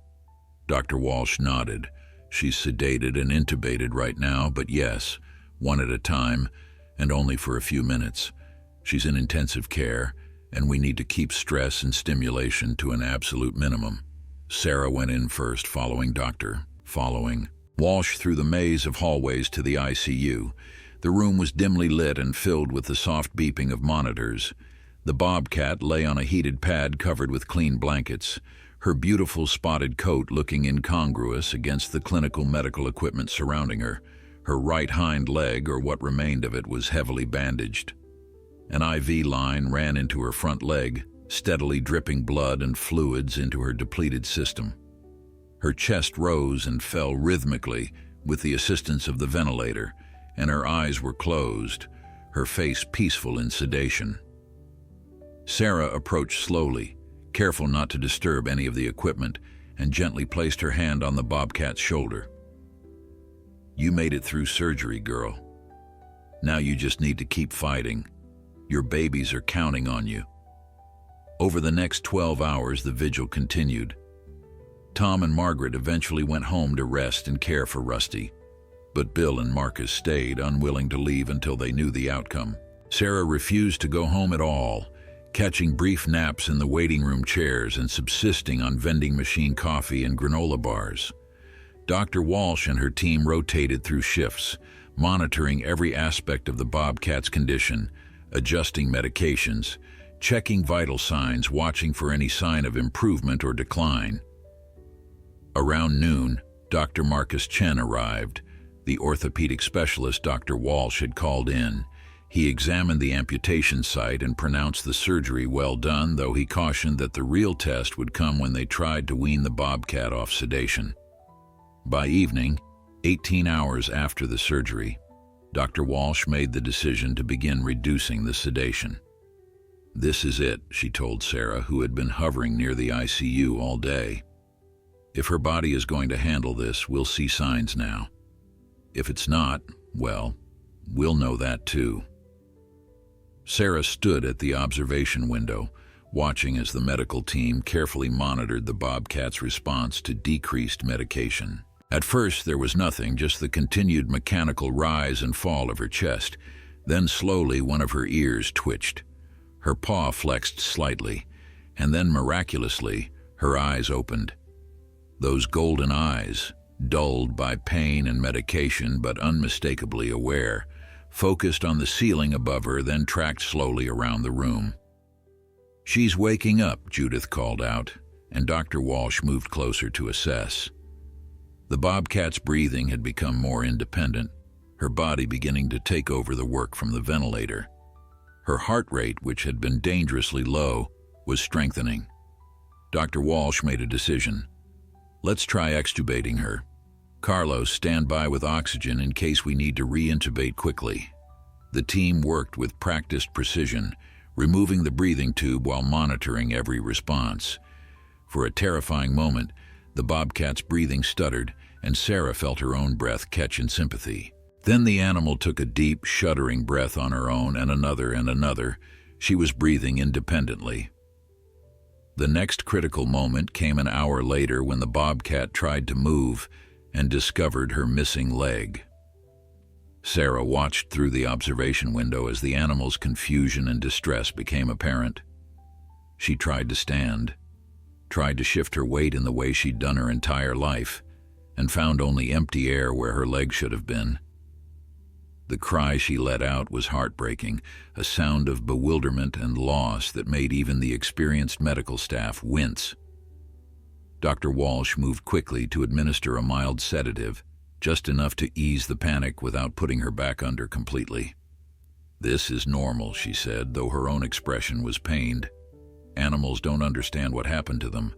Dr. Walsh nodded. "She's sedated and intubated right now, but yes, one at a time, and only for a few minutes. She's in intensive care, and we need to keep stress and stimulation to an absolute minimum." Sarah went in first, following Walsh through the maze of hallways to the ICU. The room was dimly lit and filled with the soft beeping of monitors. The bobcat lay on a heated pad covered with clean blankets, her beautiful spotted coat looking incongruous against the clinical medical equipment surrounding her. Her right hind leg, or what remained of it, was heavily bandaged. An IV line ran into her front leg, steadily dripping blood and fluids into her depleted system. Her chest rose and fell rhythmically with the assistance of the ventilator, and her eyes were closed, her face peaceful in sedation. Sarah approached slowly, careful not to disturb any of the equipment, and gently placed her hand on the bobcat's shoulder. "You made it through surgery, girl. Now you just need to keep fighting. Your babies are counting on you." Over the next 12 hours, the vigil continued. Tom and Margaret eventually went home to rest and care for Rusty, but Bill and Marcus stayed, unwilling to leave until they knew the outcome. Sarah refused to go home at all, catching brief naps in the waiting room chairs and subsisting on vending machine coffee and granola bars. Dr. Walsh and her team rotated through shifts, monitoring every aspect of the bobcat's condition, adjusting medications, checking vital signs, watching for any sign of improvement or decline. Around noon, Dr. Marcus Chen arrived, the orthopedic specialist Dr. Walsh had called in. He examined the amputation site and pronounced the surgery well done, though he cautioned that the real test would come when they tried to wean the bobcat off sedation. By evening, 18 hours after the surgery, Dr. Walsh made the decision to begin reducing the sedation. "This is it," she told Sarah, who had been hovering near the ICU all day. "If her body is going to handle this, we'll see signs now. If it's not, well, we'll know that too." Sarah stood at the observation window, watching as the medical team carefully monitored the bobcat's response to decreased medication. At first, there was nothing, just the continued mechanical rise and fall of her chest. Then slowly, one of her ears twitched. Her paw flexed slightly, and then miraculously, her eyes opened. Those golden eyes, dulled by pain and medication but unmistakably aware, focused on the ceiling above her, then tracked slowly around the room. "She's waking up," Judith called out, and Dr. Walsh moved closer to assess. The bobcat's breathing had become more independent, her body beginning to take over the work from the ventilator. Her heart rate, which had been dangerously low, was strengthening. Dr. Walsh made a decision. "Let's try extubating her. Carlos, stand by with oxygen in case we need to re-intubate quickly." The team worked with practiced precision, removing the breathing tube while monitoring every response. For a terrifying moment, the bobcat's breathing stuttered, and Sarah felt her own breath catch in sympathy. Then the animal took a deep, shuddering breath on her own, and another and another. She was breathing independently. The next critical moment came an hour later when the bobcat tried to move and discovered her missing leg. Sarah watched through the observation window as the animal's confusion and distress became apparent. She tried to stand, tried to shift her weight in the way she'd done her entire life, and found only empty air where her leg should have been. The cry she let out was heartbreaking, a sound of bewilderment and loss that made even the experienced medical staff wince. Dr. Walsh moved quickly to administer a mild sedative, just enough to ease the panic without putting her back under completely. "This is normal," she said, though her own expression was pained. "Animals don't understand what happened to them.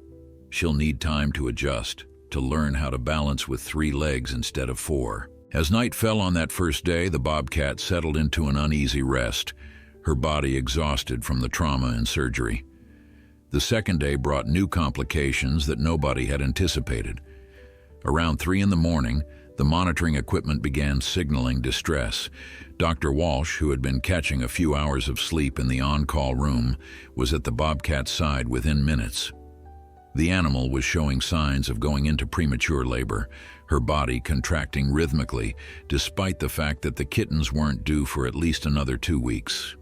She'll need time to adjust, to learn how to balance with 3 legs instead of 4. As night fell on that first day, the bobcat settled into an uneasy rest, her body exhausted from the trauma and surgery. The second day brought new complications that nobody had anticipated. Around 3 in the morning, the monitoring equipment began signaling distress. Dr. Walsh, who had been catching a few hours of sleep in the on-call room, was at the bobcat's side within minutes. The animal was showing signs of going into premature labor, her body contracting rhythmically, despite the fact that the kittens weren't due for at least another 2 weeks.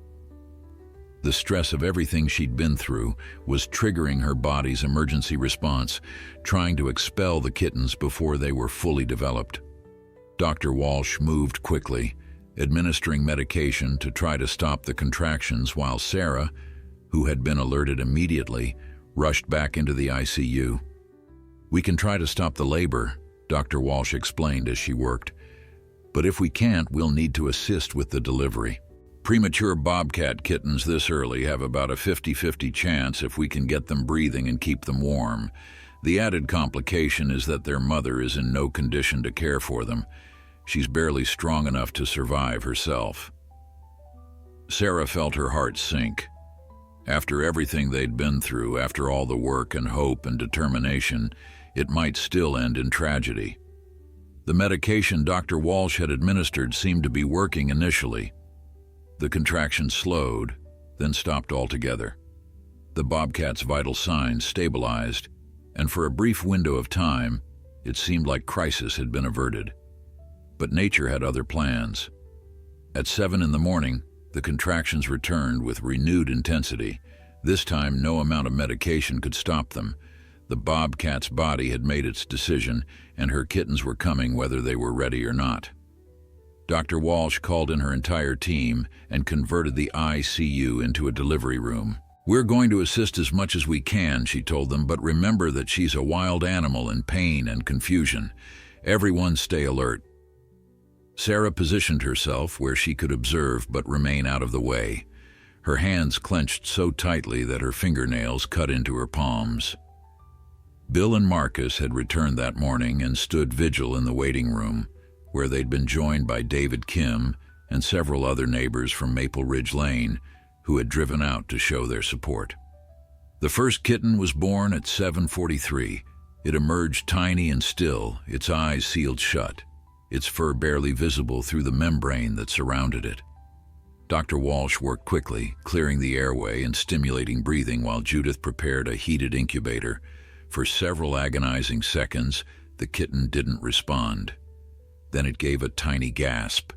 The stress of everything she'd been through was triggering her body's emergency response, trying to expel the kittens before they were fully developed. Dr. Walsh moved quickly, administering medication to try to stop the contractions, while Sarah, who had been alerted immediately, rushed back into the ICU. "We can try to stop the labor," Dr. Walsh explained as she worked. "But if we can't, we'll need to assist with the delivery. Premature bobcat kittens this early have about a 50-50 chance if we can get them breathing and keep them warm. The added complication is that their mother is in no condition to care for them. She's barely strong enough to survive herself." Sarah felt her heart sink. After everything they'd been through, after all the work and hope and determination, it might still end in tragedy. The medication Dr. Walsh had administered seemed to be working initially. The contractions slowed, then stopped altogether. The bobcat's vital signs stabilized, and for a brief window of time, it seemed like crisis had been averted. But nature had other plans. At 7 in the morning, the contractions returned with renewed intensity. This time, no amount of medication could stop them. The bobcat's body had made its decision, and her kittens were coming whether they were ready or not. Dr. Walsh called in her entire team and converted the ICU into a delivery room. "We're going to assist as much as we can," she told them, "but remember that she's a wild animal in pain and confusion. Everyone stay alert." Sarah positioned herself where she could observe but remain out of the way. Her hands clenched so tightly that her fingernails cut into her palms. Bill and Marcus had returned that morning and stood vigil in the waiting room, where they'd been joined by David Kim and several other neighbors from Maple Ridge Lane who had driven out to show their support. The first kitten was born at 7:43. It emerged tiny and still, its eyes sealed shut, its fur barely visible through the membrane that surrounded it. Dr. Walsh worked quickly, clearing the airway and stimulating breathing while Judith prepared a heated incubator. For several agonizing seconds, The kitten didn't respond. Then it gave a tiny gasp,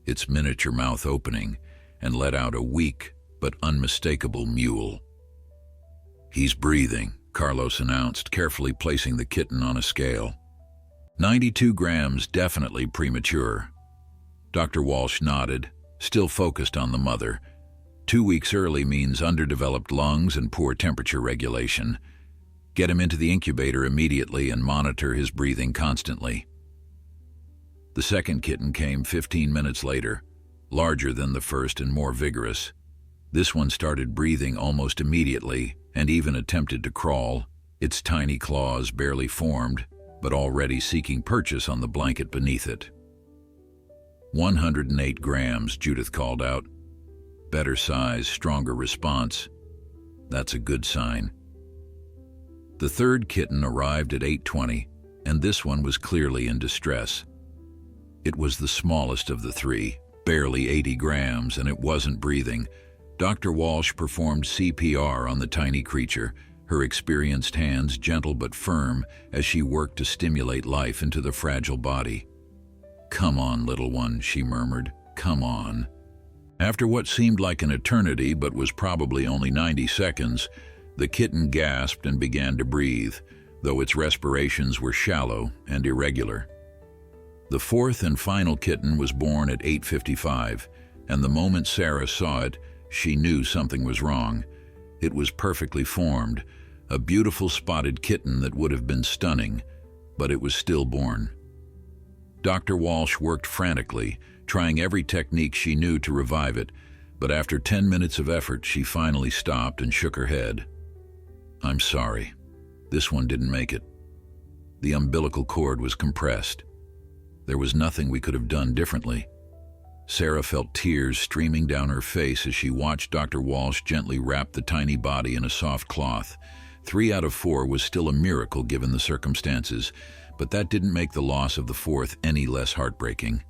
its miniature mouth opening, and let out a weak but unmistakable mewl. "He's breathing," Carlos announced, carefully placing the kitten on a scale. 92 grams, definitely premature. Dr. Walsh nodded, still focused on the mother. 2 weeks early means underdeveloped lungs and poor temperature regulation. Get him into the incubator immediately and monitor his breathing constantly. The second kitten came 15 minutes later, larger than the first and more vigorous. This one started breathing almost immediately and even attempted to crawl, its tiny claws barely formed, but already seeking purchase on the blanket beneath it. 108 grams, Judith called out. Better size, stronger response. That's a good sign. The third kitten arrived at 8:20, and this one was clearly in distress. It was the smallest of the three, barely 80 grams, and it wasn't breathing. Dr. Walsh performed CPR on the tiny creature, her experienced hands gentle but firm as she worked to stimulate life into the fragile body. "Come on, little one," she murmured. "Come on." After what seemed like an eternity but was probably only 90 seconds, the kitten gasped and began to breathe, though its respirations were shallow and irregular. The fourth and final kitten was born at 8:55, and the moment Sarah saw it, she knew something was wrong. It was perfectly formed, a beautiful spotted kitten that would have been stunning, but it was stillborn. Dr. Walsh worked frantically, trying every technique she knew to revive it, but after 10 minutes of effort, she finally stopped and shook her head. "I'm sorry. This one didn't make it. The umbilical cord was compressed. There was nothing we could have done differently." Sarah felt tears streaming down her face as she watched Dr. Walsh gently wrap the tiny body in a soft cloth. 3 out of 4 was still a miracle given the circumstances, but that didn't make the loss of the fourth any less heartbreaking.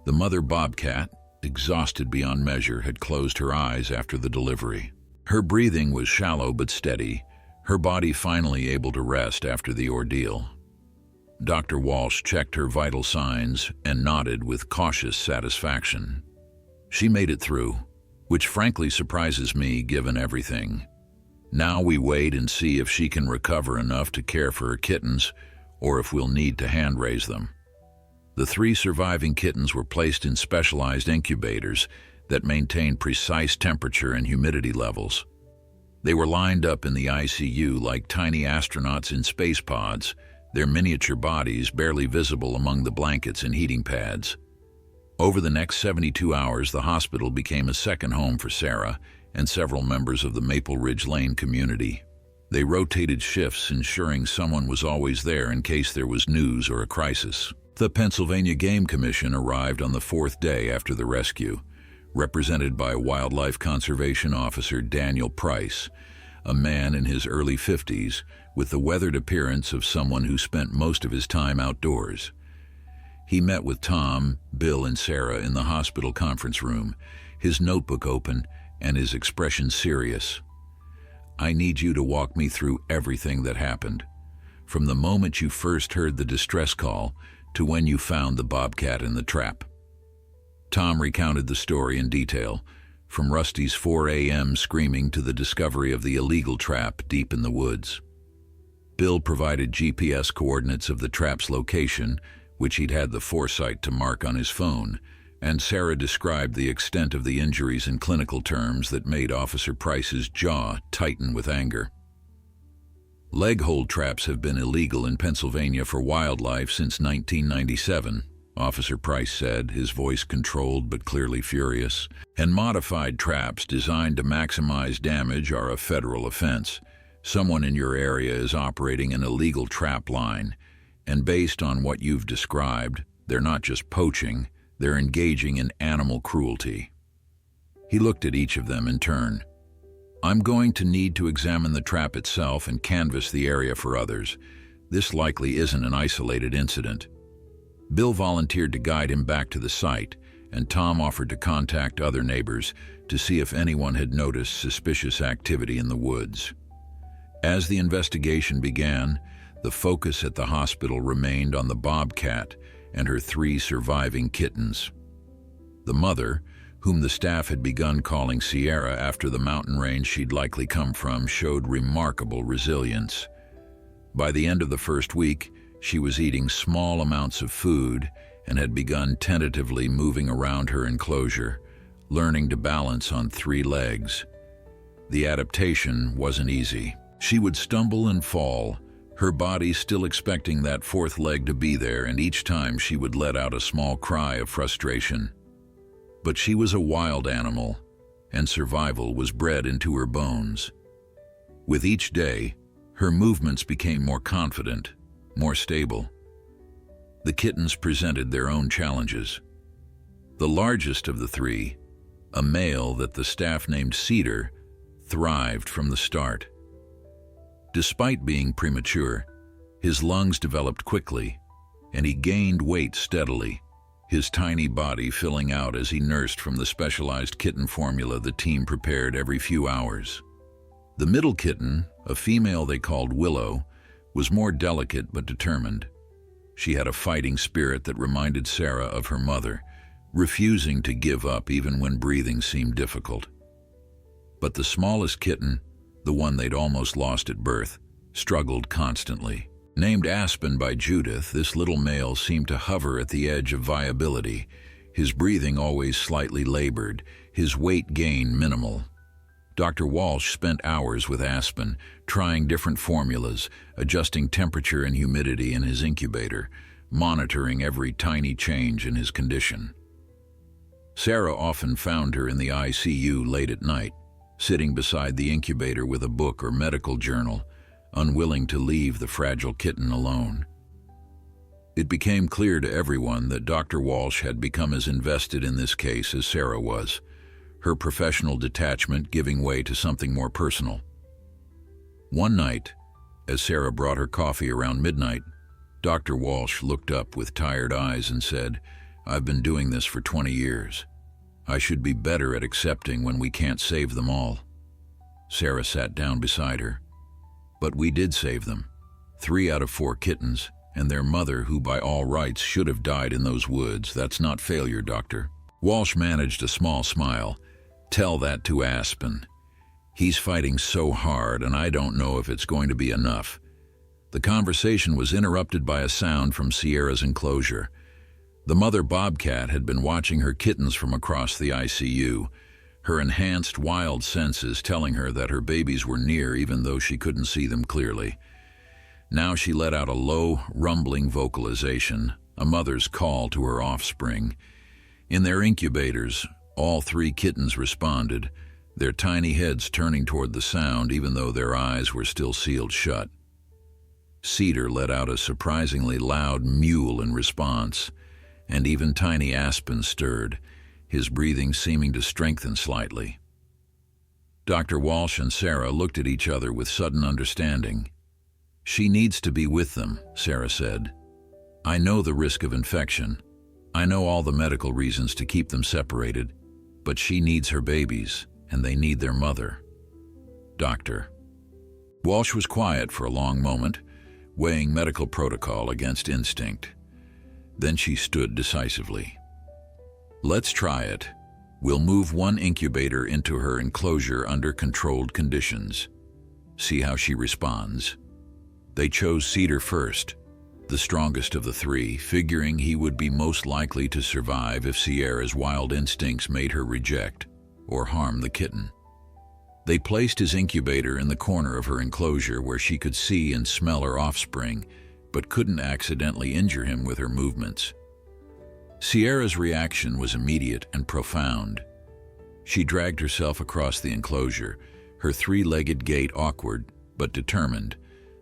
The mother bobcat, exhausted beyond measure, had closed her eyes after the delivery. Her breathing was shallow but steady, her body finally able to rest after the ordeal. Dr. Walsh checked her vital signs and nodded with cautious satisfaction. She made it through, which frankly surprises me given everything. Now we wait and see if she can recover enough to care for her kittens, or if we'll need to hand raise them. The 3 surviving kittens were placed in specialized incubators that maintained precise temperature and humidity levels. They were lined up in the ICU like tiny astronauts in space pods, their miniature bodies barely visible among the blankets and heating pads. Over the next 72 hours, the hospital became a second home for Sarah and several members of the Maple Ridge Lane community. They rotated shifts, ensuring someone was always there in case there was news or a crisis. The Pennsylvania Game Commission arrived on the 4th day after the rescue, represented by Wildlife Conservation Officer Daniel Price, a man in his early 50s with the weathered appearance of someone who spent most of his time outdoors. He met with Tom, Bill, and Sarah in the hospital conference room, his notebook open and his expression serious. "I need you to walk me through everything that happened, from the moment you first heard the distress call to when you found the bobcat in the trap." Tom recounted the story in detail, from Rusty's 4 a.m. screaming to the discovery of the illegal trap deep in the woods. Bill provided GPS coordinates of the trap's location, which he'd had the foresight to mark on his phone, and Sarah described the extent of the injuries in clinical terms that made Officer Price's jaw tighten with anger. Leg hold traps have been illegal in Pennsylvania for wildlife since 1997, Officer Price said, his voice controlled but clearly furious. And modified traps designed to maximize damage are a federal offense. Someone in your area is operating an illegal trap line, and based on what you've described, they're not just poaching, they're engaging in animal cruelty. He looked at each of them in turn. "I'm going to need to examine the trap itself and canvass the area for others. This likely isn't an isolated incident." Bill volunteered to guide him back to the site, and Tom offered to contact other neighbors to see if anyone had noticed suspicious activity in the woods. As the investigation began, The focus at the hospital remained on the bobcat and her 3 surviving kittens. The mother, whom the staff had begun calling Sierra after the mountain range she'd likely come from, showed remarkable resilience. By the end of the first week, she was eating small amounts of food and had begun tentatively moving around her enclosure, learning to balance on 3 legs. The adaptation wasn't easy. She would stumble and fall, her body still expecting that 4th leg to be there, and each time she would let out a small cry of frustration. But she was a wild animal, and survival was bred into her bones. With each day, her movements became more confident, more stable. The kittens presented their own challenges. The largest of the 3, a male that the staff named Cedar, thrived from the start. Despite being premature, his lungs developed quickly, and he gained weight steadily, his tiny body filling out as he nursed from the specialized kitten formula the team prepared every few hours. The middle kitten, a female they called Willow, was more delicate but determined. She had a fighting spirit that reminded Sarah of her mother, refusing to give up even when breathing seemed difficult. But the smallest kitten, the one they'd almost lost at birth, struggled constantly. Named Aspen by Judith, this little male seemed to hover at the edge of viability, his breathing always slightly labored, his weight gain minimal. Dr. Walsh spent hours with Aspen, trying different formulas, adjusting temperature and humidity in his incubator, monitoring every tiny change in his condition. Sarah often found her in the ICU late at night, sitting beside the incubator with a book or medical journal, unwilling to leave the fragile kitten alone. It became clear to everyone that Dr. Walsh had become as invested in this case as Sarah was, her professional detachment giving way to something more personal. One night, as Sarah brought her coffee around midnight, Dr. Walsh looked up with tired eyes and said, "I've been doing this for 20 years. I should be better at accepting when we can't save them all." Sarah sat down beside her. "But we did save them. 3 out of 4 kittens, and their mother, who by all rights should have died in those woods. That's not failure, Doctor." Walsh managed a small smile. "Tell that to Aspen. He's fighting so hard, and I don't know if it's going to be enough." The conversation was interrupted by a sound from Sierra's enclosure. The mother bobcat had been watching her kittens from across the ICU, her enhanced wild senses telling her that her babies were near even though she couldn't see them clearly. Now she let out a low, rumbling vocalization, a mother's call to her offspring. In their incubators, all 3 kittens responded, their tiny heads turning toward the sound even though their eyes were still sealed shut. Cedar let out a surprisingly loud mewl in response, and even tiny Aspen stirred, his breathing seeming to strengthen slightly. Dr. Walsh and Sarah looked at each other with sudden understanding. "She needs to be with them," Sarah said. "I know the risk of infection. I know all the medical reasons to keep them separated, but she needs her babies, and they need their mother." "Doctor." Walsh was quiet for a long moment, weighing medical protocol against instinct. Then she stood decisively. "Let's try it. We'll move 1 incubator into her enclosure under controlled conditions. See how she responds." They chose Cedar first, the strongest of the 3, figuring he would be most likely to survive if Sierra's wild instincts made her reject or harm the kitten. They placed his incubator in the corner of her enclosure where she could see and smell her offspring, but couldn't accidentally injure him with her movements. Sierra's reaction was immediate and profound. She dragged herself across the enclosure, her 3-legged gait awkward but determined,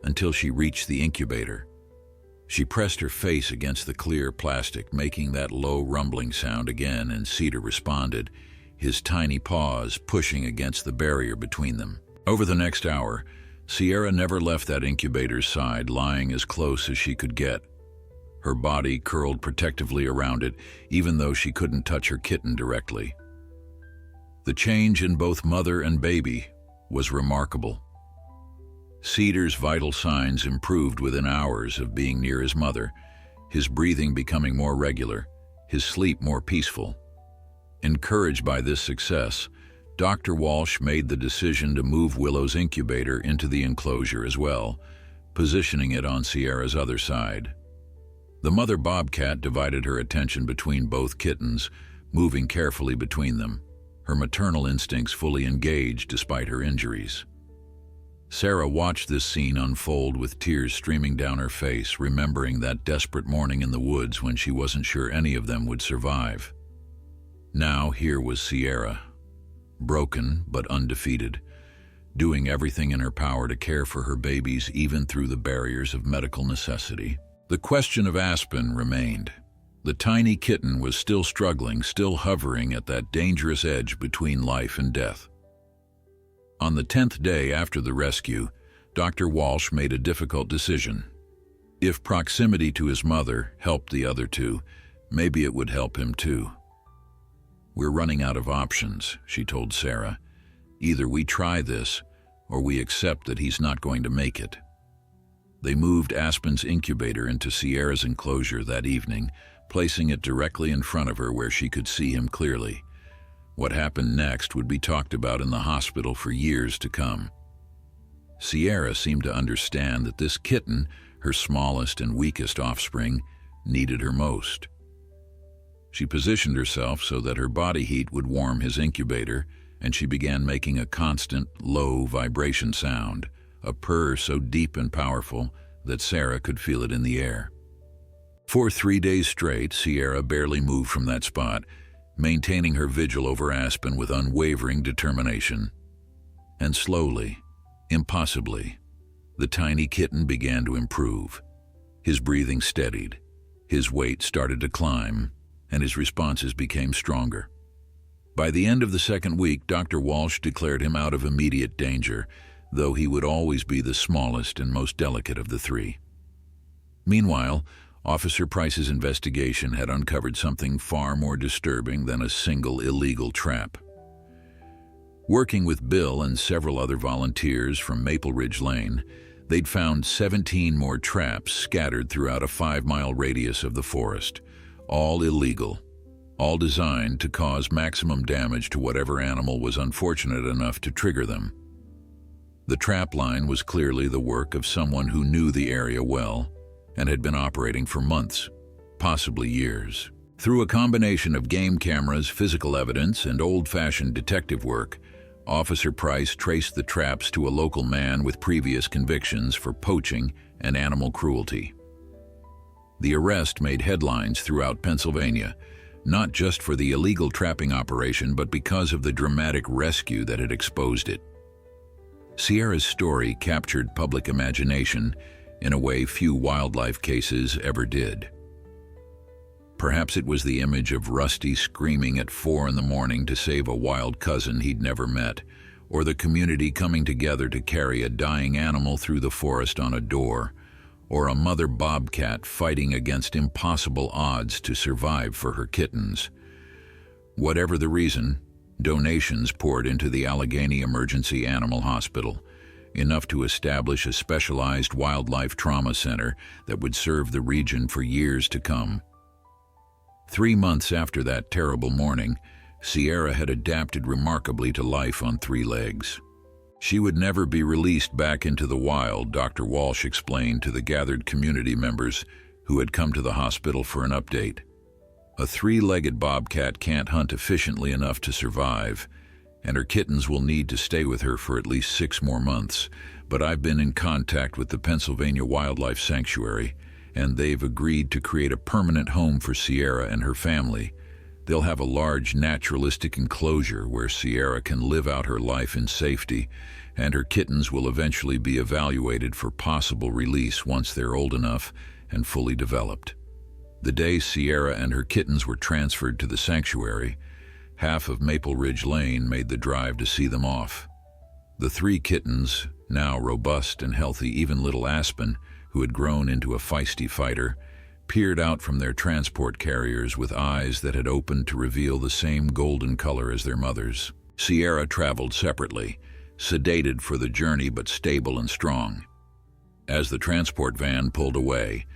until she reached the incubator. She pressed her face against the clear plastic, making that low rumbling sound again, and Cedar responded, his tiny paws pushing against the barrier between them. Over the next hour, Sierra never left that incubator's side, lying as close as she could get. Her body curled protectively around it, even though she couldn't touch her kitten directly. The change in both mother and baby was remarkable. Cedar's vital signs improved within hours of being near his mother, his breathing becoming more regular, his sleep more peaceful. Encouraged by this success, Dr. Walsh made the decision to move Willow's incubator into the enclosure as well, positioning it on Sierra's other side. The mother bobcat divided her attention between both kittens, moving carefully between them, her maternal instincts fully engaged despite her injuries. Sarah watched this scene unfold with tears streaming down her face, remembering that desperate morning in the woods when she wasn't sure any of them would survive. Now here was Sierra, broken but undefeated, doing everything in her power to care for her babies even through the barriers of medical necessity. The question of Aspen remained. The tiny kitten was still struggling, still hovering at that dangerous edge between life and death. On the 10th day after the rescue, Dr. Walsh made a difficult decision. If proximity to his mother helped the other two, maybe it would help him too. "We're running out of options," she told Sarah. "Either we try this, or we accept that he's not going to make it." They moved Aspen's incubator into Sierra's enclosure that evening, placing it directly in front of her where she could see him clearly. What happened next would be talked about in the hospital for years to come. Sierra seemed to understand that this kitten, her smallest and weakest offspring, needed her most. She positioned herself so that her body heat would warm his incubator, and she began making a constant, low vibration sound, a purr so deep and powerful that Sarah could feel it in the air. For 3 days straight, Sierra barely moved from that spot, maintaining her vigil over Aspen with unwavering determination. And slowly, impossibly, the tiny kitten began to improve. His breathing steadied, his weight started to climb, and his responses became stronger. By the end of the 2nd week, Dr. Walsh declared him out of immediate danger, though he would always be the smallest and most delicate of the 3. Meanwhile, Officer Price's investigation had uncovered something far more disturbing than a single illegal trap. Working with Bill and several other volunteers from Maple Ridge Lane, they'd found 17 more traps scattered throughout a 5-mile radius of the forest, all illegal, all designed to cause maximum damage to whatever animal was unfortunate enough to trigger them. The trap line was clearly the work of someone who knew the area well and had been operating for months, possibly years. Through a combination of game cameras, physical evidence, and old-fashioned detective work, Officer Price traced the traps to a local man with previous convictions for poaching and animal cruelty. The arrest made headlines throughout Pennsylvania, not just for the illegal trapping operation, but because of the dramatic rescue that had exposed it. Sierra's story captured public imagination in a way few wildlife cases ever did. Perhaps it was the image of Rusty screaming at 4 in the morning to save a wild cousin he'd never met, or the community coming together to carry a dying animal through the forest on a door, or a mother bobcat fighting against impossible odds to survive for her kittens. Whatever the reason, donations poured into the Allegheny Emergency Animal Hospital, enough to establish a specialized wildlife trauma center that would serve the region for years to come. 3 months after that terrible morning, Sierra had adapted remarkably to life on 3 legs. She would never be released back into the wild, Dr. Walsh explained to the gathered community members who had come to the hospital for an update. A 3-legged bobcat can't hunt efficiently enough to survive, and her kittens will need to stay with her for at least 6 more months, but I've been in contact with the Pennsylvania Wildlife Sanctuary, and they've agreed to create a permanent home for Sierra and her family. They'll have a large naturalistic enclosure where Sierra can live out her life in safety, and her kittens will eventually be evaluated for possible release once they're old enough and fully developed. The day Sierra and her kittens were transferred to the sanctuary, half of Maple Ridge Lane made the drive to see them off. The 3 kittens, now robust and healthy, even little Aspen, who had grown into a feisty fighter, peered out from their transport carriers with eyes that had opened to reveal the same golden color as their mothers. Sierra traveled separately, sedated for the journey but stable and strong. As the transport van pulled away,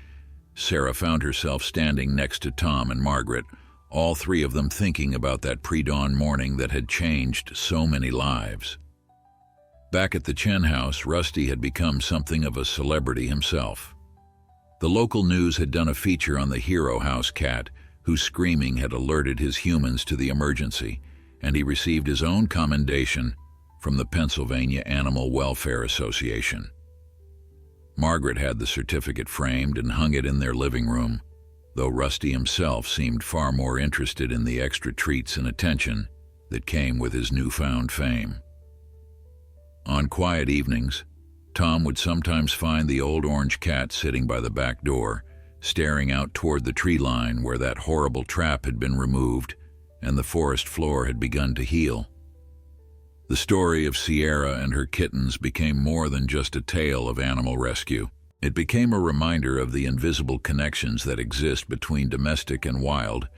Sarah found herself standing next to Tom and Margaret, all three of them thinking about that pre-dawn morning that had changed so many lives. Back at the Chen house, Rusty had become something of a celebrity himself. The local news had done a feature on the hero house cat, whose screaming had alerted his humans to the emergency, and he received his own commendation from the Pennsylvania Animal Welfare Association. Margaret had the certificate framed and hung it in their living room, though Rusty himself seemed far more interested in the extra treats and attention that came with his newfound fame. On quiet evenings, Tom would sometimes find the old orange cat sitting by the back door, staring out toward the tree line where that horrible trap had been removed and the forest floor had begun to heal. The story of Sierra and her kittens became more than just a tale of animal rescue. It became a reminder of the invisible connections that exist between domestic and wild,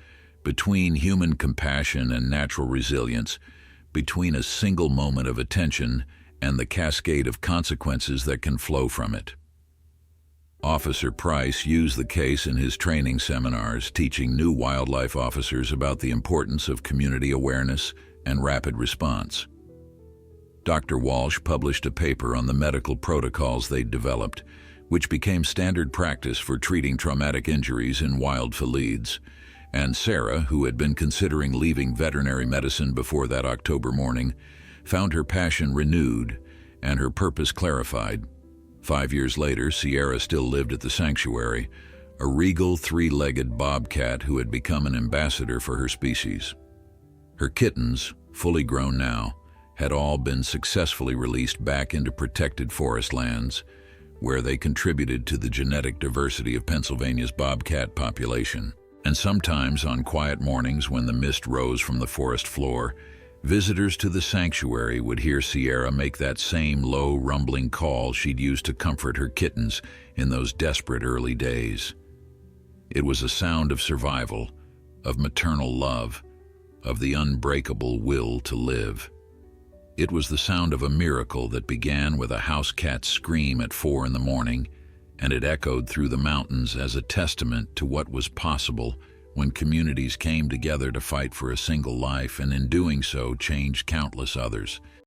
between human compassion and natural resilience, between a single moment of attention and the cascade of consequences that can flow from it. Officer Price used the case in his training seminars, teaching new wildlife officers about the importance of community awareness and rapid response. Dr. Walsh published a paper on the medical protocols they'd developed, which became standard practice for treating traumatic injuries in wild felids. And Sarah, who had been considering leaving veterinary medicine before that October morning, found her passion renewed and her purpose clarified. 5 years later, Sierra still lived at the sanctuary, a regal three-legged bobcat who had become an ambassador for her species. Her kittens, fully grown now, had all been successfully released back into protected forest lands, where they contributed to the genetic diversity of Pennsylvania's bobcat population. And sometimes, on quiet mornings when the mist rose from the forest floor, visitors to the sanctuary would hear Sierra make that same low, rumbling call she'd used to comfort her kittens in those desperate early days. It was a sound of survival, of maternal love, of the unbreakable will to live. It was the sound of a miracle that began with a house cat's scream at 4 in the morning, and it echoed through the mountains as a testament to what was possible when communities came together to fight for a single life, and in doing so changed countless others.